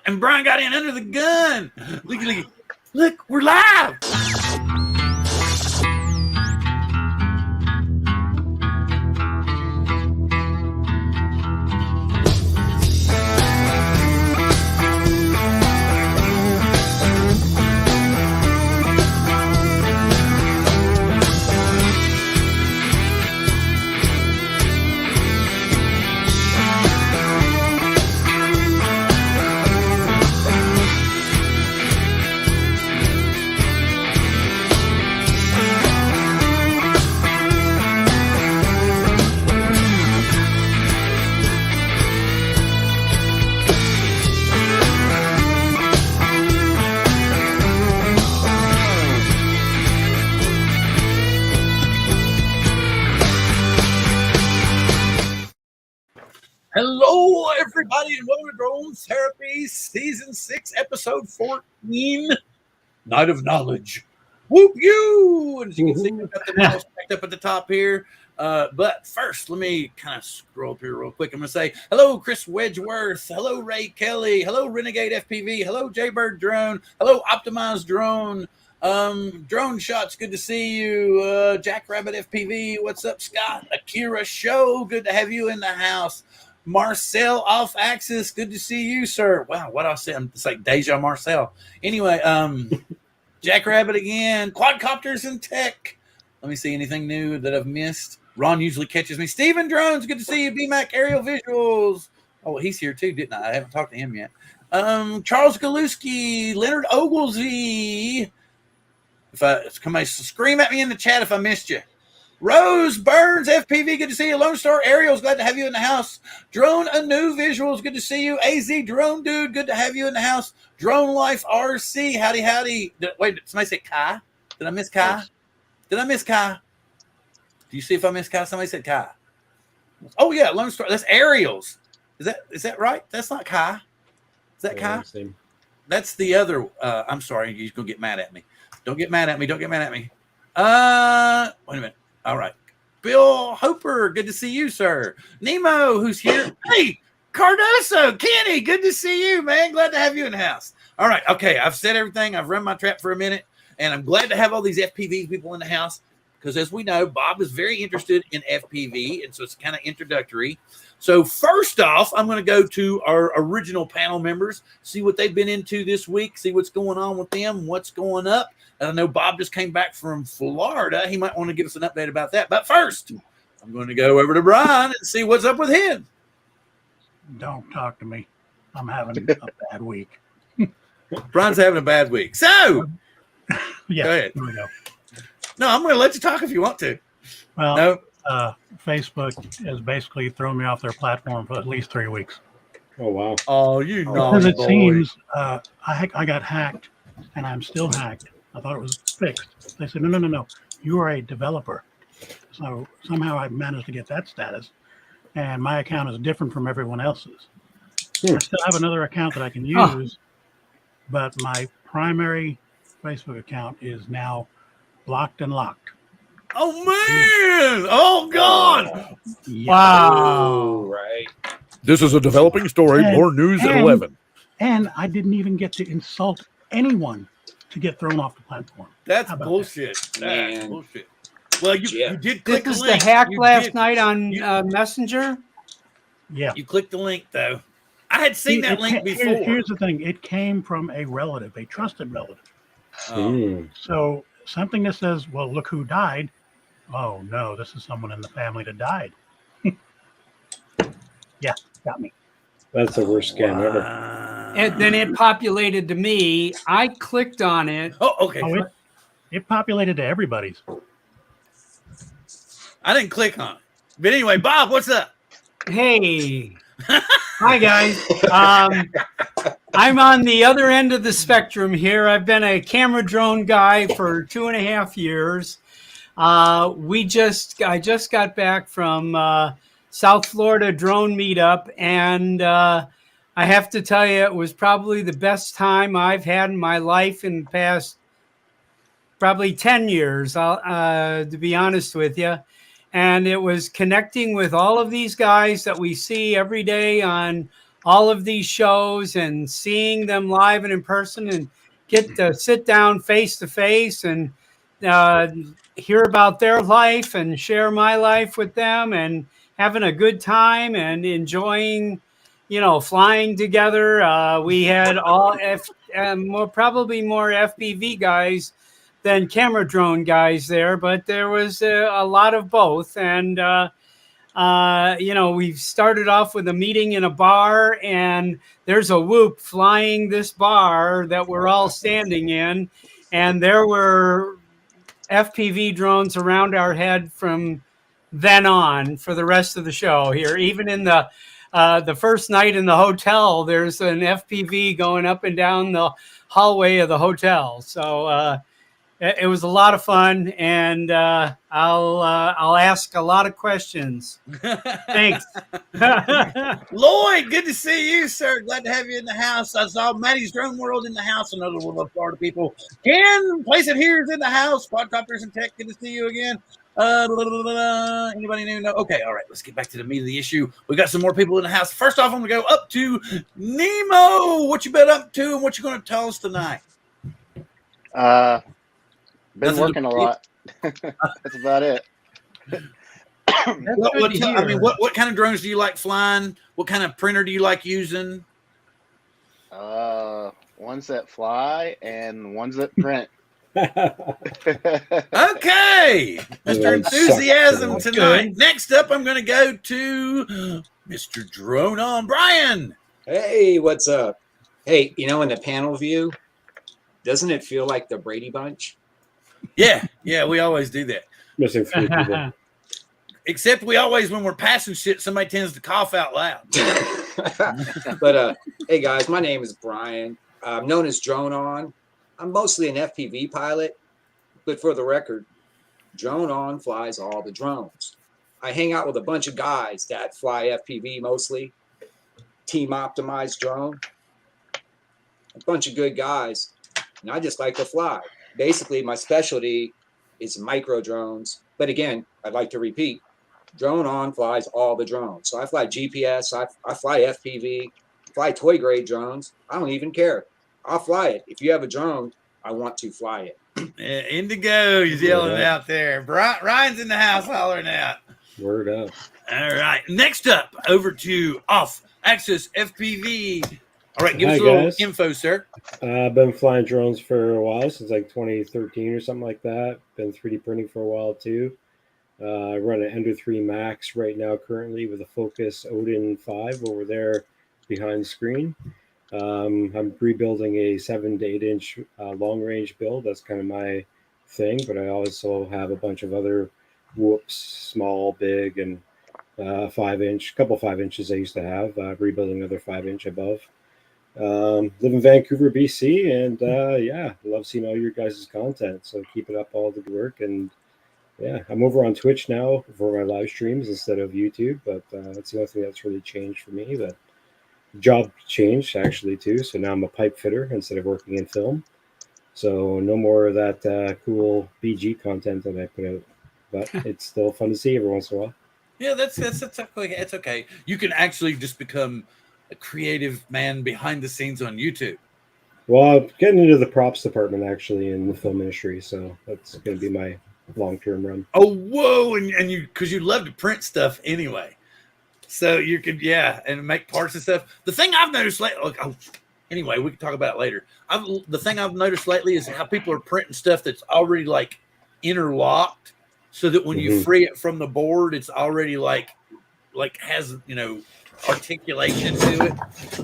And Brian got in under the gun. Look, we're live. Hello, everybody, and welcome to Drone Therapy, Season 6, Episode 14, Night of Knowledge. Whoop you! And as you can see, we've got the mouse backed up at the top here. But first, let me kind of scroll up here real quick. I'm going to say, hello, Chris Wedgeworth. Hello, Ray Kelly. Hello, Renegade FPV. Hello, Jaybird Drone. Hello, Optimized Drone. Drone Shots, good to see you. Jackrabbit FPV, what's up, Scott? Akira Show, good to have you in the house. Marcel off Axis, good to see you, sir. Wow, what I say? It's like Deja Marcel. Anyway, Jackrabbit again, quadcopters and tech. Let me see anything new that I've missed. Ron usually catches me. Steven Drones, good to see you. BMAC Aerial Visuals. Oh, he's here too, didn't I? I haven't talked to him yet. Charles Galuski, Leonard Oglesby. If somebody scream at me in the chat if I missed you. Rose Burns FPV, good to see you. Lone Star Aerials, glad to have you in the house. Drone Anu Visuals, good to see you. AZ Drone Dude, good to have you in the house. Drone Life RC, howdy. Wait, did somebody say Kai? Did I miss Kai? Did I miss Kai? Do you see if I missed Kai? Somebody said Kai. Oh yeah, Lone Star. That's Aerials. Is that right? That's not Kai. Is that Kai? That's the other. I'm sorry, you're gonna get mad at me. Don't get mad at me. Don't get mad at me. Wait a minute. All right. Bill Hooper, good to see you, sir. Nemo, who's here? Hey, Cardoso, Kenny, good to see you, man. Glad to have you in the house. All right. Okay. I've said everything. I've run my trap for a minute, and I'm glad to have all these FPV people in the house because, as we know, Bob is very interested in FPV, and so it's kind of introductory. So first off, I'm going to go to our original panel members, see what they've been into this week, see what's going on with them, what's going up. And I know Bob just came back from Florida. He might want to give us an update about that. But first, I'm going to go over to Brian and see what's up with him. Don't talk to me. I'm having a bad week. Brian's having a bad week. So, yeah, go ahead. Here we go. No, I'm going to let you talk if you want to. Well, no. Facebook has basically thrown me off their platform for at least 3 weeks. Oh, wow. Oh, you know. Because it seems I got hacked, and I'm still hacked. I thought it was fixed. They said, no. You are a developer. So somehow I managed to get that status. And my account is different from everyone else's. I still have another account that I can use, but my primary Facebook account is now blocked and locked. Oh, man. Oh, God. Yeah. Wow. Right. This is a developing story. More news at 11. And I didn't even get to insult anyone to get thrown off the platform. That's bullshit. That's bullshit. Well, you did click this the is link. the hack You last night on Messenger. Yeah. You clicked the link, though. I had seen that link before. Here's the thing. It came from a relative, a trusted relative. So something that says, well, look who died. Oh, no, this is someone in the family that died. Yeah, got me. That's the worst scam ever. And then it populated to me. I clicked on it. Oh, okay. Oh, it populated to everybody's. I didn't click on it. But anyway, Bob, what's up? Hey. Hi, guys. I'm on the other end of the spectrum here. I've been a camera drone guy for 2.5 years. I just got back from South Florida drone meetup, and I have to tell you, it was probably the best time I've had in my life in the past probably 10 years, to be honest with you. And it was connecting with all of these guys that we see every day on all of these shows and seeing them live and in person, and get to sit down face to face and hear about their life and share my life with them, and having a good time and enjoying, flying together. We had probably more FPV guys than camera drone guys there, but there was a lot of both. And, we started off with a meeting in a bar, and there's a whoop flying this bar that we're all standing in. And there were FPV drones around our head from then on for the rest of the show here. Even in the first night in the hotel, there's an FPV going up and down the hallway of the hotel. So it was a lot of fun, and I'll ask a lot of questions. Thanks. Lloyd, good to see you, sir. Glad to have you in the house. I saw Maddie's Drone World in the house. Another one of Florida people. Ken, place it here is in the house. Quadcopters and Tech, good to see you again. Anybody new? No. Okay, all right. Let's get back to the meat of the issue. We got some more people in the house. First off, I'm gonna go up to Nemo. What you been up to, and what you gonna tell us tonight? Been working a lot. That's about it. What kind of drones do you like flying? What kind of printer do you like using? Ones that fly and ones that print. Okay, Mr. Enthusiasm tonight. Next up, I'm going to go to Mr. Drone On Brian. Hey, what's up? Hey, in the panel view, doesn't it feel like the Brady Bunch? Yeah, we always do that. Missing 3 people. Except we always, when we're passing shit, somebody tends to cough out loud. But hey guys, my name is Brian. I'm known as Drone On. I'm mostly an FPV pilot, but for the record, Drone On flies all the drones. I hang out with a bunch of guys that fly FPV mostly, team optimized drone, a bunch of good guys, and I just like to fly. Basically, my specialty is micro drones, but again, I'd like to repeat, Drone On flies all the drones. So I fly GPS, I fly FPV, fly toy grade drones. I don't even care. I'll fly it. If you have a drone, I want to fly it. Yeah, Indigo, he's yelling out there. Ryan's in the house hollering out. Word up. All right. Next up, over to Axis FPV. All right, give us a little info, sir. I've been flying drones for a while, since like 2013 or something like that. Been 3D printing for a while too. I run an Ender 3 Max right now currently with a Focus Odin 5 over there behind the screen. I'm rebuilding a 7 to 8 inch long range build. That's kind of my thing, but I also have a bunch of other whoops, small, big, and 5 inch, couple 5 inches I used to have, rebuilding another 5 inch above. Live in Vancouver, BC, and yeah, love seeing all your guys' content. So keep it up, all the good work. And yeah, I'm over on Twitch now for my live streams instead of YouTube, but that's the only thing that's really changed for me. The job changed actually too, so now I'm a pipe fitter instead of working in film. So no more of that cool BG content that I put out, but it's still fun to see every once in a while. Yeah, that's okay. It's okay. You can actually just become a creative man behind the scenes on YouTube. Well, I'm getting into the props department actually in the film industry, so that's going to be my long-term run. Oh, whoa! And you, because you love to print stuff anyway, so you could and make parts and stuff. The thing I've noticed lately, anyway, we can talk about it later. The thing I've noticed lately is how people are printing stuff that's already like interlocked, so that when you free it from the board, it's already like has articulation to it.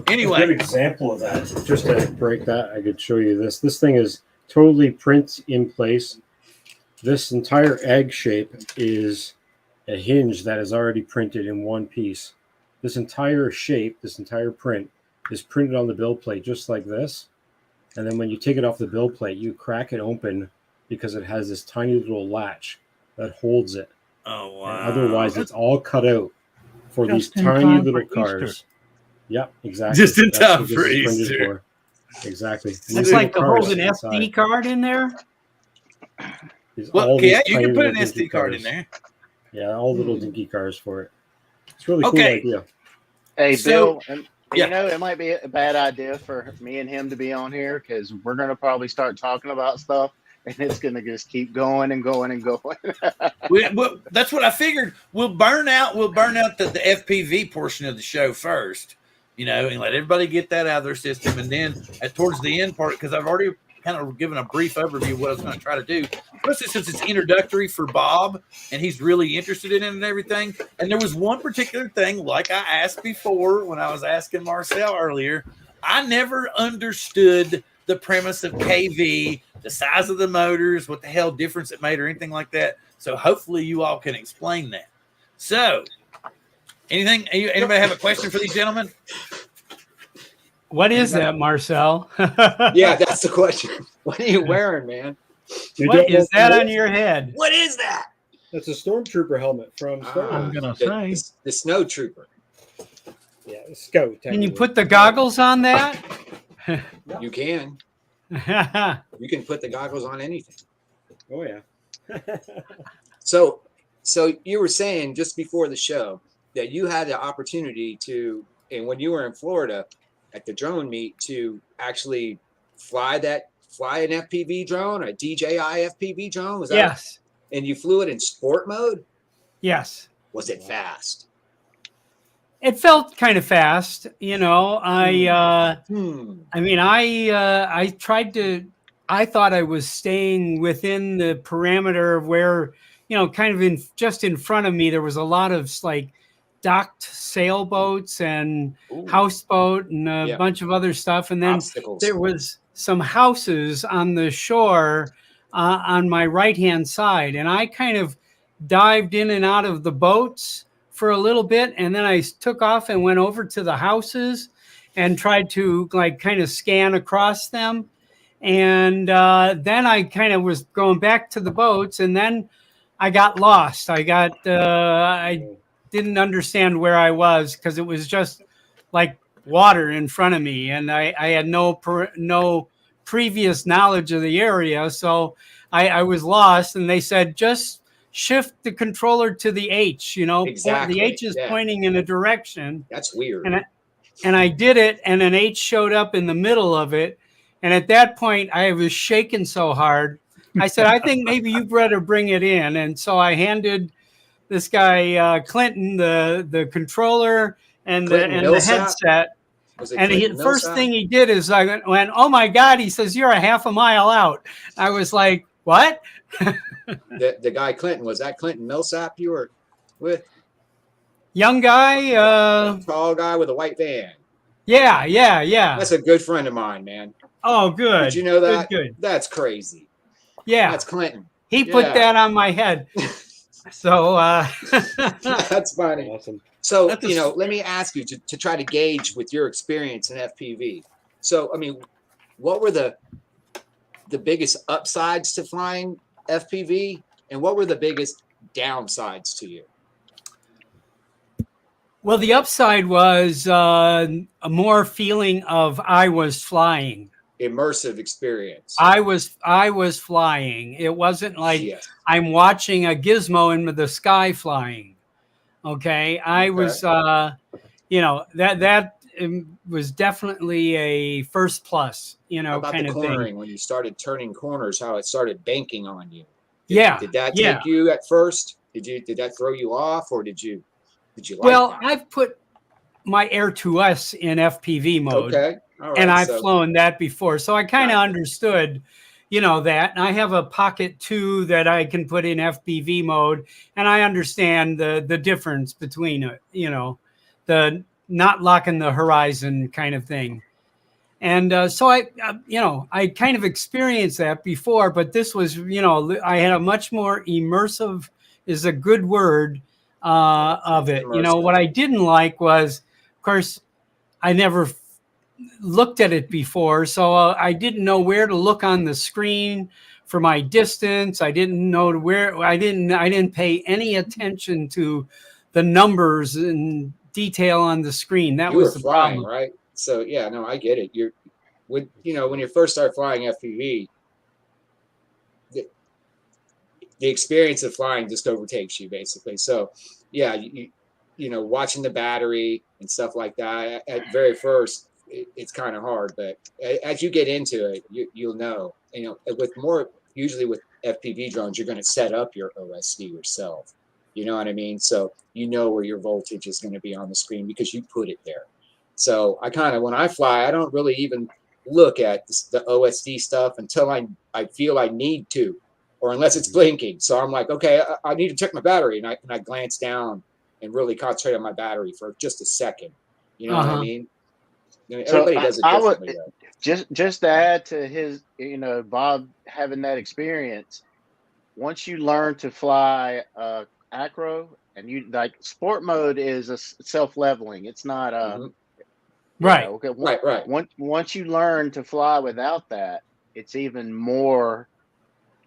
Anyway, a good example of that, just to break that, I could show you this. This thing is totally print in place. This entire egg shape is a hinge that is already printed in one piece. This entire shape, this entire print is printed on the build plate just like this. And then when you take it off the build plate, you crack it open because it has this tiny little latch that holds it. Oh, wow. And otherwise, it's all cut out for these tiny little cars. Yep, exactly. Just in time for Easter. Exactly. It's like to hold an SD card in there. Well, yeah, you can put an SD card in there. Yeah, all little dinky cars for it. It's really cool idea. Hey, Bill, and Yeah. You know, it might be a bad idea for me and him to be on here because we're going to probably start talking about stuff and it's going to just keep going and going and going. Well, that's what I figured. We'll burn out the FPV portion of the show first, you know, and let everybody get that out of their system. And then towards the end part, because I've already kind of given a brief overview of what I was going to try to do, especially since it's introductory for Bob and he's really interested in it and everything. And there was one particular thing, like I asked before when I was asking Marcel earlier, I never understood the premise of KV, the size of the motors, what the hell difference it made or anything like that. So hopefully you all can explain that. So anybody have a question for these gentlemen? What is that, Marcel? Yeah, that's the question. What are you wearing, man? What is that on your head? What is that? That's a stormtrooper helmet from Star I'm Wars. gonna say The snow trooper. Yeah, the Scout. Can you put the goggles on that? You can. You can put the goggles on anything. Oh yeah. So you were saying just before the show that you had the opportunity to, and when you were in Florida at the drone meet, to actually fly an FPV drone, a DJI FPV drone. Was that? Yes. And you flew it in sport mode. Yes. Was it fast? It felt kind of fast, you know. I mean, I tried to. I thought I was staying within the parameter of where, you know, kind of just in front of me, there was a lot of like docked sailboats and houseboat and a bunch of other stuff. And then there was some houses on the shore on my right-hand side. And I kind of dived in and out of the boats for a little bit. And then I took off and went over to the houses and tried to like kind of scan across them. And then I kind of was going back to the boats, and then I got lost. I didn't understand where I was because it was just like water in front of me, and I had no previous knowledge of the area, so I was lost. And they said just shift the controller to the H. You know, exactly. The H is pointing in a direction. That's weird. And I did it, and an H showed up in the middle of it. And at that point, I was shaking so hard. I said, I think maybe you better bring it in. And so I handed this guy, Clinton, the controller and the headset. And the first thing he did is I went, oh, my God. He says, you're a half a mile out. I was like, what? The guy Clinton, was that Clinton Millsap you were with? Young guy. Tall guy with a white van. Yeah. That's a good friend of mine, man. Oh, good. Did you know that? Good. That's crazy. Yeah. That's Clinton. He put that on my head. So that's funny. Awesome. So, you know, let me ask you to try to gauge with your experience in FPV. So, I mean, what were the biggest upsides to flying FPV, and what were the biggest downsides to you? Well, the upside was a more feeling of I was flying. Immersive experience. I was flying. It wasn't like I'm watching a gizmo in the sky flying. Okay. I was, you know, that was definitely a first plus, you know, how about kind the of cornering thing. When you started turning corners, how it started banking on you. Did that take you at first? Did that throw you off, or did you like that? I've put my Air 2S in FPV mode. Okay. All right, and I've flown that before. So I kind of understood, you know, that. And I have a Pocket 2 that I can put in FPV mode. And I understand the difference between, you know, the not locking the horizon kind of thing. And so I, you know, I kind of experienced that before, but this was, you know, I had a much more immersive is a good word of it. You know, what I didn't like was, of course, I never looked at it before, so I didn't know where to look on the screen for my distance. I didn't know where. I didn't pay any attention to the numbers and detail on the screen. That was the problem, right? So yeah, no, I get it. When you first start flying FPV, the experience of flying just overtakes you basically. So yeah, watching the battery and stuff like that. At very first, it's kind of hard, but as you get into it, you'll know. Usually with FPV drones, you're going to set up your OSD yourself. You know what I mean? So you know where your voltage is going to be on the screen because you put it there. So when I fly, I don't really even look at the OSD stuff until I feel I need to, or unless it's blinking. So I'm like, okay, I need to check my battery, and I glance down and really concentrate on my battery for just a second. You know what I mean? Everybody does it differently. Just to add to his, Bob having that experience. Once you learn to fly acro, and you like sport mode is a self-leveling. It's not right. Okay. Right. Once you learn to fly without that, it's even more.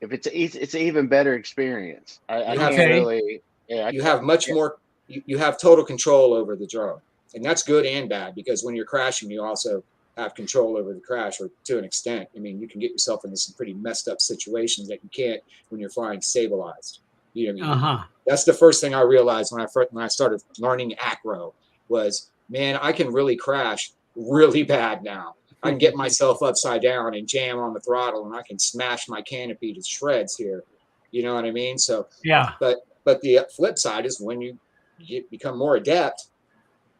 It's an even better experience. I can't really. Yeah. You have much more. You have total control over the drone, and that's good and bad because when you're crashing, you also have control over the crash, or to an extent. I mean, you can get yourself into some pretty messed up situations that you can't when you're flying stabilized. You know what I mean? That's the first thing I realized when I started learning acro was, man, I can really crash really bad now. I can get myself upside down and jam on the throttle, and I can smash my canopy to shreds here. You know what I mean? So yeah. But the flip side is when you become more adept,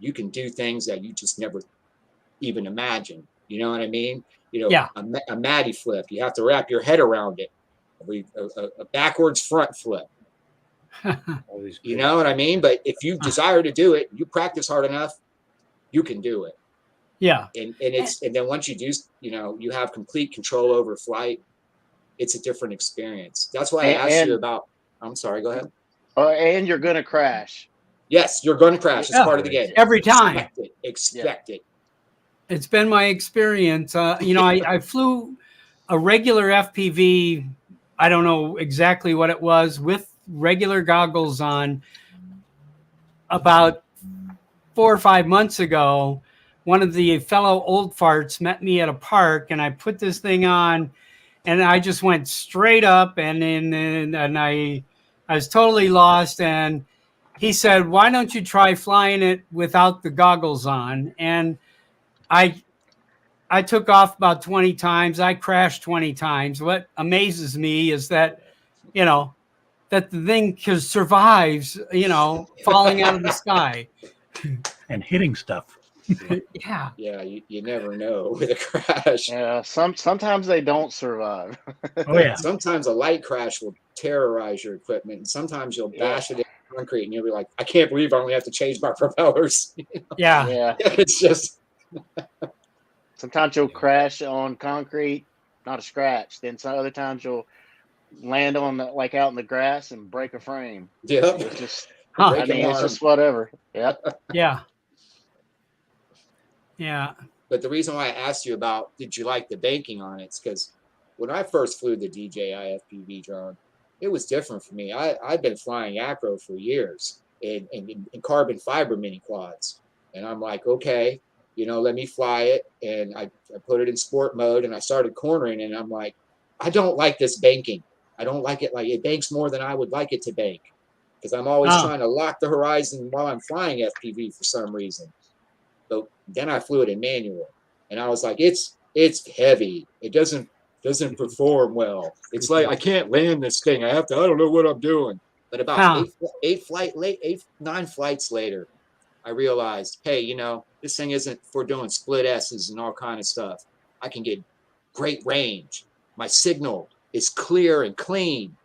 you can do things that you just never even imagine. You know what I mean? A Maddie flip, you have to wrap your head around it. A backwards front flip. You know what I mean? But if you desire to do it, you practice hard enough, you can do it. Yeah. And then once you do, you have complete control over flight. It's a different experience. That's why I asked you about. I'm sorry. Go ahead. And you're gonna crash. Yes, you're going to crash. It's part of the game. Every time. Expect it. It's been my experience. I flew a regular FPV. I don't know exactly what it was, with regular goggles on about 4 or 5 months ago. One of the fellow old farts met me at a park, and I put this thing on, and I just went straight up, and I was totally lost. And he said, "Why don't you try flying it without the goggles on?" And I took off about 20 times. I crashed 20 times. What amazes me is that, that the thing survives, falling out of the sky. And hitting stuff. Yeah. Yeah, you never know with a crash. Yeah, sometimes they don't survive. Oh yeah. Sometimes a light crash will terrorize your equipment, and sometimes you'll bash it in concrete, and you'll be like, "I can't believe I only have to change my propellers." Yeah. It's just. Sometimes you'll crash on concrete, not a scratch. Then some other times you'll land on out in the grass and break a frame. Yep. It's just, it's just whatever. Yep. Yeah. Yeah. But the reason why I asked you about did you like the banking on it is because when I first flew the DJI FPV drone, it was different for me. I've been flying acro for years in carbon fiber mini quads, and I'm like, okay. Let me fly it. And I put it in sport mode, and I started cornering, and I'm like, I don't like this banking. I don't like it. Like, it banks more than I would like it to bank, because I'm always trying to lock the horizon while I'm flying FPV for some reason. But then I flew it in manual, and I was like, it's heavy. It doesn't perform well. It's like, I can't land this thing. I don't know what I'm doing. But about 9 flights later, I realized, hey, this thing isn't for doing split S's and all kind of stuff. I can get great range. My signal is clear and clean.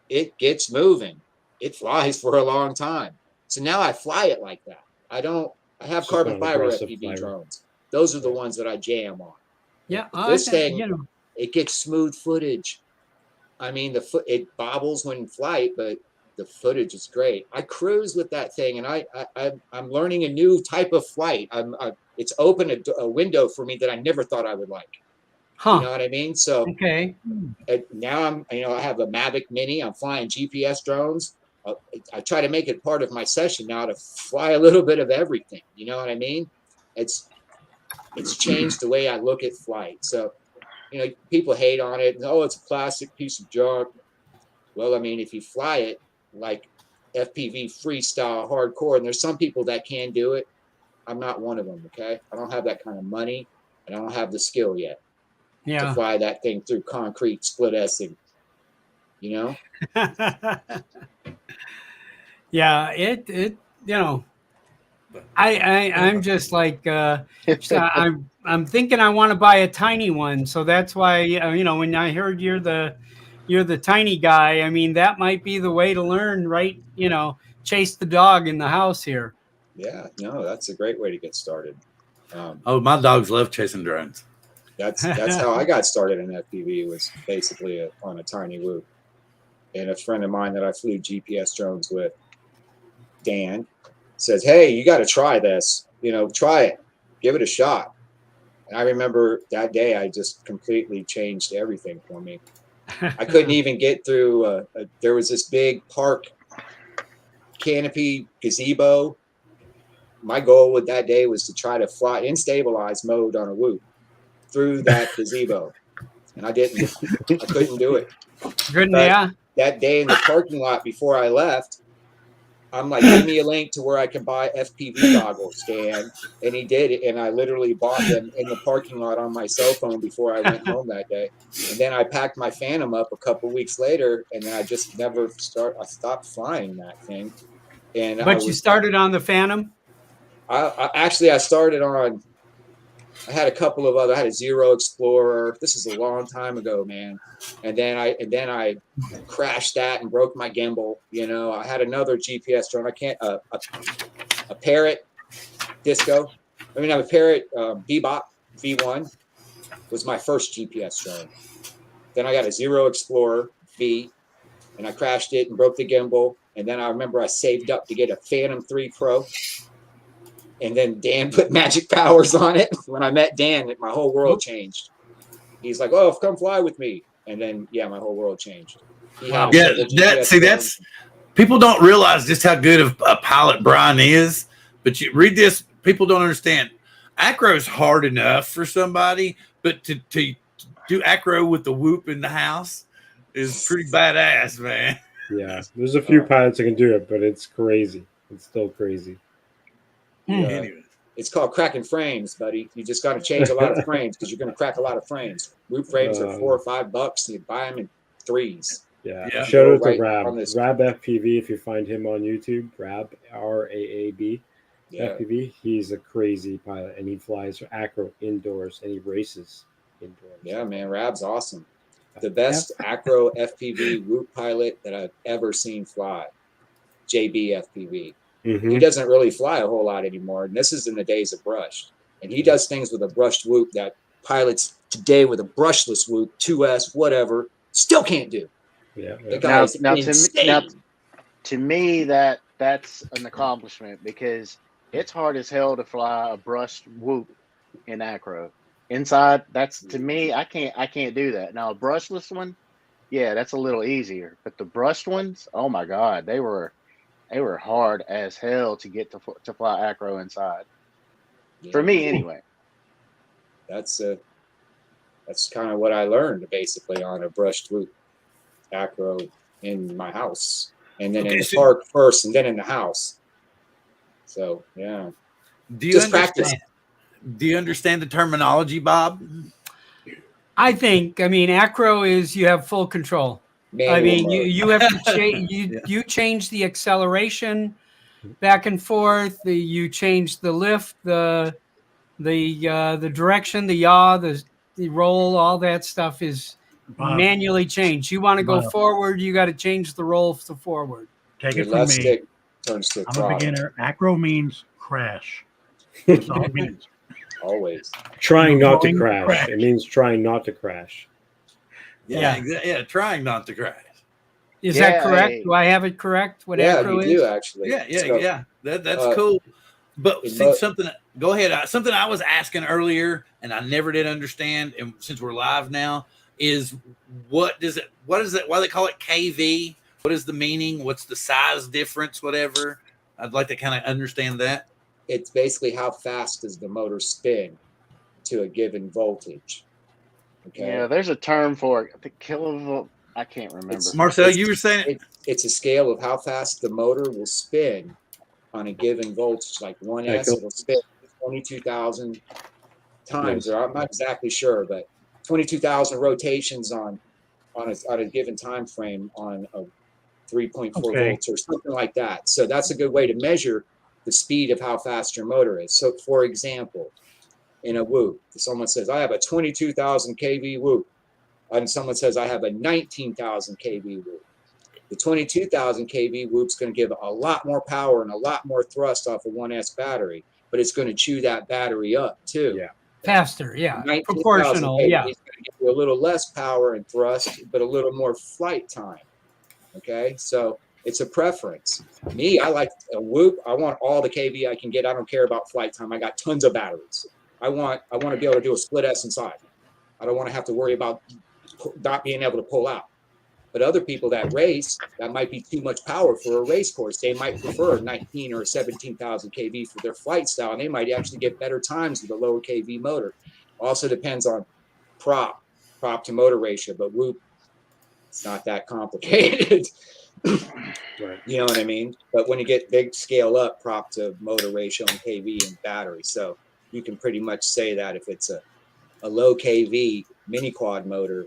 It gets moving. It flies for a long time. So now I fly it like that. I have carbon fiber FPV drones. Those are the ones that I jam on. Yeah. This thing, it gets smooth footage. I mean, it bobbles when in flight, but the footage is great. I cruise with that thing, and I'm learning a new type of flight. It's opened a window for me that I never thought I would like. You know what I mean? So now I have a Mavic Mini. I'm flying GPS drones. I try to make it part of my session now to fly a little bit of everything. You know what I mean? It's changed the way I look at flight. So, people hate on it. Oh, it's a plastic piece of junk. Well, I mean, if you fly it like FPV freestyle hardcore, and there's some people that can do it. I'm not one of them. Okay, I don't have that kind of money, and I don't have the skill yet to Yeah. fly that thing through concrete split S-ing. You know. Yeah, it you know, I'm just like so I'm thinking I want to buy a tiny one, so that's why you know, when I heard you're the tiny guy, I mean that might be the way to learn, right? You know, chase the dog in the house here. Yeah, no, that's a great way to get started. Oh, my dogs love chasing drones. That's how I got started in FPV, was basically on a tiny whoop. And a friend of mine that I flew GPS drones with, Dan, says, "Hey, you got to try this. You know, try it, give it a shot." And I remember that day, I just completely changed everything for me. I couldn't even get through. There was this big park canopy gazebo. My goal with that day was to try to fly in stabilized mode on a whoop through that gazebo, and I didn't. I couldn't do it. Good, But yeah. that day in the parking lot before I left, I'm like, "Give me a link to where I can buy FPV goggles, Dan." And he did it, and I literally bought them in the parking lot on my cell phone before I went home that day. And then I packed my Phantom up a couple weeks later, and then I just never I stopped flying that thing. And But you started on the Phantom? I started on, I had a couple of other, I had a Zero Explorer. This is a long time ago, man. And then I crashed that and broke my gimbal. You know, I had another GPS drone. I can't, a Parrot Disco. I mean, I have a Parrot Bebop V1 was my first GPS drone. Then I got a Zero Explorer V, and I crashed it and broke the gimbal. And then I remember I saved up to get a Phantom 3 Pro. And then Dan put magic powers on it. When I met Dan, my whole world changed. He's like, "Oh, come fly with me." And then, yeah, my whole world changed. Yeah, that's people don't realize just how good of a pilot Brian is. But you read this, people don't understand. Acro is hard enough for somebody, but to do acro with the whoop in the house is pretty badass, man. Yeah, there's a few pilots that can do it, but it's crazy. It's still crazy. Anyway. It's called cracking frames, buddy. You just got to change a lot of frames because you're going to crack a lot of frames. Whoop frames are $4 or $5. You buy them in threes. Yeah. Shout out to Rab. Rab FPV, if you find him on YouTube. Rab, R-A-A-B, FPV. He's a crazy pilot, and he flies acro indoors, and he races indoors. Yeah, man. Rab's awesome. The best acro FPV whoop pilot that I've ever seen fly. JB FPV. He doesn't really fly a whole lot anymore, and this is in the days of brushed. And he does things with a brushed whoop that pilots today with a brushless whoop, 2S, whatever, still can't do. Yeah. Now, to me, that's an accomplishment, because it's hard as hell to fly a brushed whoop in acro. Inside, that's, to me, I can't do that. Now, a brushless one, yeah, that's a little easier. But the brushed ones, oh my God, they were hard as hell to get to fly acro inside. For me, anyway. That's kind of what I learned, basically, on a brushed whoop acro in my house, and then in the park first, and then in the house. So yeah, practice. Do you understand the terminology, Bob? I mean, acro is you have full control. I mean, you have to change. You change the acceleration back and forth. You change the lift, the direction, the yaw, the roll. All that stuff is manually changed. You want to go forward, you got to change the roll to forward. Take it from me. I'm a beginner. Acro means crash. That's all it means. Always trying not to crash. It means trying not to crash. Yeah, trying not to crash. Is that correct? Do I have it correct? What acro is? You do, actually. Yeah. That's cool. But see, something. Go ahead. Something I was asking earlier, and I never did understand. And since we're live now, is what is it? Why they call it KV? What is the meaning? What's the size difference? Whatever. I'd like to kind of understand that. It's basically how fast does the motor spin to a given voltage. Okay. Yeah, there's a term for it. The I can't remember. Marcel, you were saying It's a scale of how fast the motor will spin on a given voltage. Like 1S, it'll spin 22,000 times, or I'm not exactly sure, but 22,000 rotations on a given time frame on a 3.4 volts or something like that. So that's a good way to measure the speed of how fast your motor is. So for example, in a whoop, someone says, I have a 22,000 kV whoop. And someone says, I have a 19,000 kV whoop. The 22,000 kV whoop's going to give a lot more power and a lot more thrust off a 1S battery, but it's going to chew that battery up too. Yeah. Faster, yeah. 19,000 Proportional, kV yeah. is going to give you a little less power and thrust, but a little more flight time. Okay, so it's a preference. Me, I like a whoop. I want all the kV I can get. I don't care about flight time. I got tons of batteries. I want to be able to do a split S inside. I don't want to have to worry about not being able to pull out. But other people that race, that might be too much power for a race course. They might prefer 19 or 17,000 kV for their flight style, and they might actually get better times with a lower kV motor. Also depends on prop to motor ratio, but whoop, it's not that complicated. Right. You know what I mean? But when you get big scale up, prop to motor ratio and kV and battery. So you can pretty much say that if it's a low kV mini quad motor,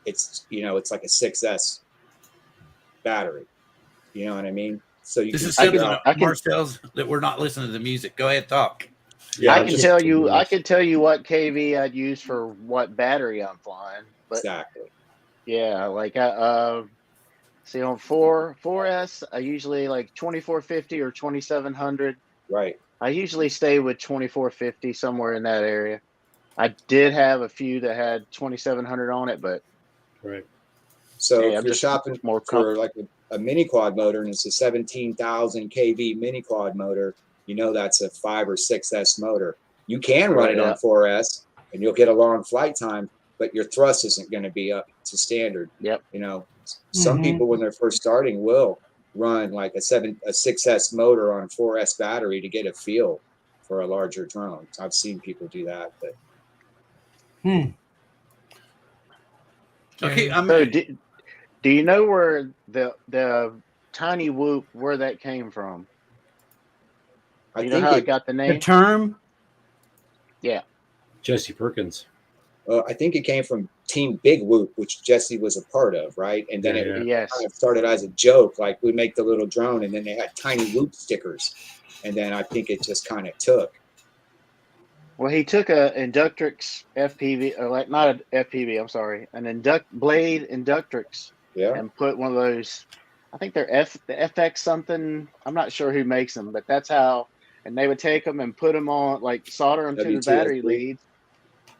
it's, you know, it's like a 6S battery. You know what I mean? So you this can is something figure out. Marcel's that we're not listening to the music. Go ahead, talk. Yeah, I can tell you what kV I'd use for what battery I'm flying. But Exactly. yeah, like see on 4S, I usually like 2450 or 2700. Right. I usually stay with 2450, somewhere in that area. I did have a few that had 2700 on it, but Right. So hey, if I'm you're just shopping more for like a mini quad motor and it's a 17,000 kV mini quad motor, you know that's a 5 or 6S motor. You can run it on 4S and you'll get a long flight time, but your thrust isn't going to be up to standard. Yep. You know, some people when they're first starting will run like a 6S motor on a 4S battery to get a feel for a larger drone. I've seen people do that, but Okay, So do you know where the tiny whoop, where that came from? I You know think how it got the The name? term? Yeah. Jesse Perkins. I think it came from Team Big Whoop, which Jesse was a part of, right? And then it Yes. kind of started as a joke, like we make the little drone, and then they had tiny Whoop stickers, and then I think it just kind of took. Well, he took a Inductrix FPV, or like not an FPV, I'm sorry, an blade Inductrix, and put one of those. I think they're the FX something. I'm not sure who makes them, but that's how. And they would take them and put them on, like solder them to the battery leads,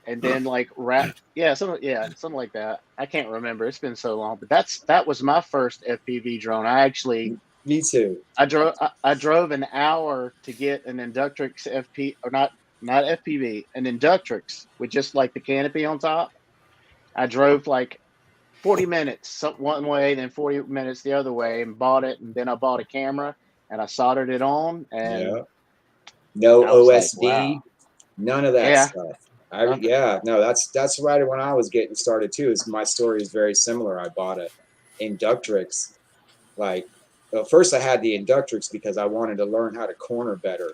and then like wrap. Something like that. I can't remember. It's been so long, but that was my first FPV drone. I actually. Me too. I drove an hour to get an Inductrix FP, or not FPV, an Inductrix with just like the canopy on top. I drove like 40 minutes one way, then 40 minutes the other way, and bought it. And then I bought a camera and I soldered it on. And no OSD, like, wow. None of that stuff. No, that's right when I was getting started too. My story is very similar. I bought a Inductrix. First I had the Inductrix because I wanted to learn how to corner better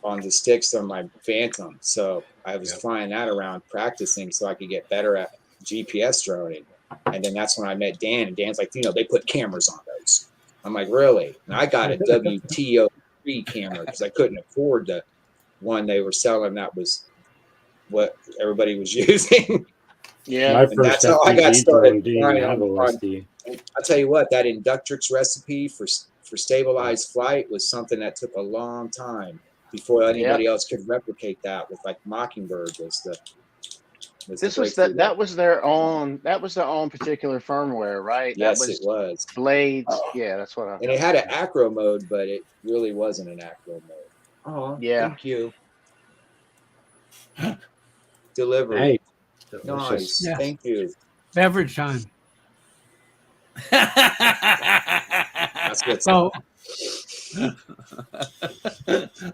on the sticks on my Phantom. So I was flying that around practicing so I could get better at GPS droning. And then that's when I met Dan, and Dan's like, they put cameras on those. I'm like, really? And I got a WTO3 camera because I couldn't afford the one they were selling that was what everybody was using. My and first that's how I got started. didn't have OSD. I'll tell you what, that Inductrix recipe for stabilized flight was something that took a long time before anybody else could replicate that. With like Mockingbird that was their own particular firmware, right? Yes, it was. Blades. Yeah, that's what I. And it had an acro mode, but it really wasn't an acro mode. Oh, yeah. Thank you. Delivery. Hey, nice. Yeah. Thank you. Beverage time. That's what's so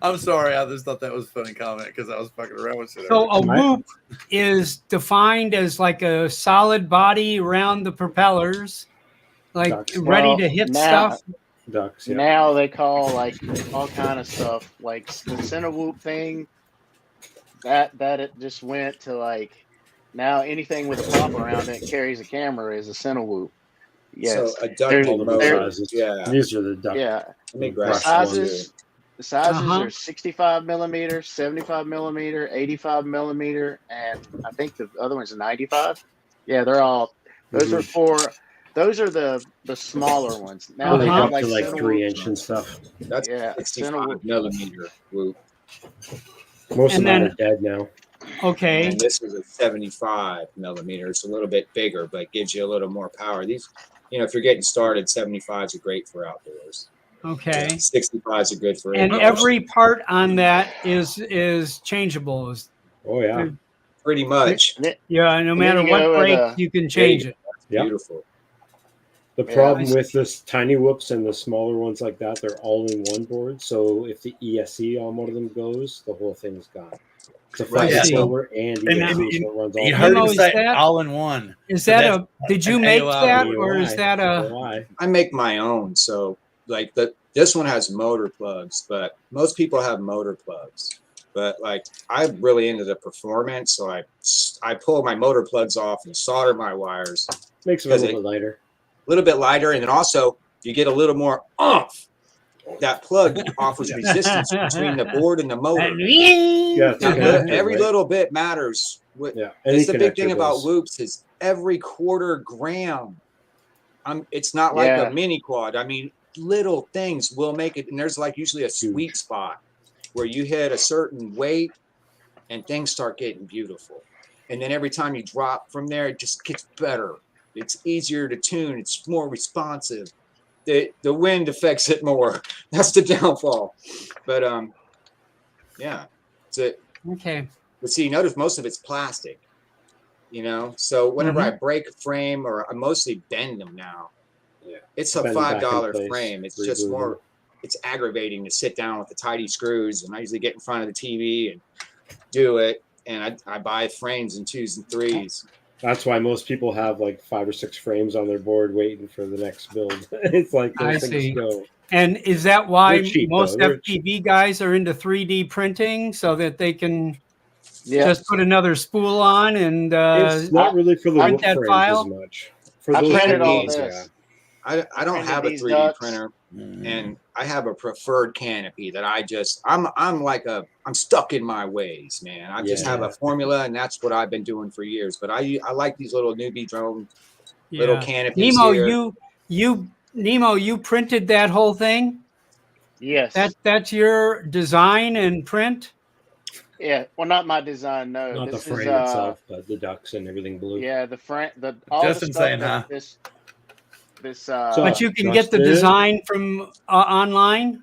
I'm sorry. I just thought that was a funny comment because I was fucking around with it. So a whoop is defined as like a solid body around the propellers, like Ducks. ready to hit stuff. Ducks. Yeah. Now they call like all kind of stuff like the center whoop thing. That it just went to like now anything with a pop around it carries a camera is a center whoop. Yes, So a duck There's- All the there- sizes. Yeah. These are the duck. yeah. Let me The grab one. sizes Uh-huh. are 65 millimeter, 75 millimeter, 85 millimeter, and I think the other one's a 95. Yeah, they're all. Those are four. Those are the smaller ones. Now They they go have up like to like center 3-inch whoops. and stuff. That's Yeah, 65 millimeter whoop. Most of And them then- are dead now. Okay. And this is a 75 millimeter. It's a little bit bigger, but gives you a little more power. These, if you're getting started, 75s are great for outdoors. Okay. 65s are good for And indoors. every part on that is changeable. Oh yeah. Pretty much. Yeah, no And then matter you what go with breaks, you can change it. Yeah. Beautiful. The Yeah, problem I with this tiny whoops and the smaller ones like that, they're all in one board. So if the ESC on one of them goes, the whole thing's gone. It's a Right, 5 I see. controller and ESC, so it runs all. You heard Nemo, him is say that- all in one. Is So that that's did you an make AOI that, or is that a? AOI. I make my own. So like this one has motor plugs, but most people have motor plugs. But like I'm really into the performance, so I pull my motor plugs off and solder my wires Makes it a Because little bit lighter. a little bit lighter, and then also you get a little more oomph. That plug offers resistance between the board and the motor. Yeah, it's a And connector, every right? little bit matters. Yeah. It's the big connector thing about goes. whoops is every quarter gram. It's not like Yeah. a mini quad. I mean, little things will make it, and there's like usually a sweet spot where you hit a certain weight and things start getting beautiful. And then every time you drop from there, it just gets better. It's easier to tune. It's more responsive. The wind affects it more. That's the downfall. But yeah. Okay. But see, notice most of it's plastic. So whenever Mhm. I break a frame, or I mostly bend them now. Yeah. It's a Bend them back in $5 place, frame. It's reglue just them. more. It's aggravating to sit down with the tidy screws, and I usually get in front of the TV and do it. And I buy frames in 2s and 3s. That's why most people have like 5 or 6 frames on their board waiting for the next build. It's like I those things see. go. And is that why They're cheap, most though. They're FPV guys are into 3D printing so that they can Yeah. just put another spool on and It's not really for the I- whoop that frames file? as much. For I those printed all canopies, this. I don't printed have a these 3D ducks. printer, and I have a preferred canopy that I'm stuck in my ways, man. I just have Yeah. a formula, and that's what I've been doing for years. But I like these little newbie drone little yeah. canopies Nemo, here. Nemo, you printed that whole thing? Yes. That's your design and print? Yeah. Well, not my design. No. Not the This is frame itself, but the ducks and everything blue. yeah. The front. All Justin the stuff saying, that huh? this. So- But you can get the Justin? design from online?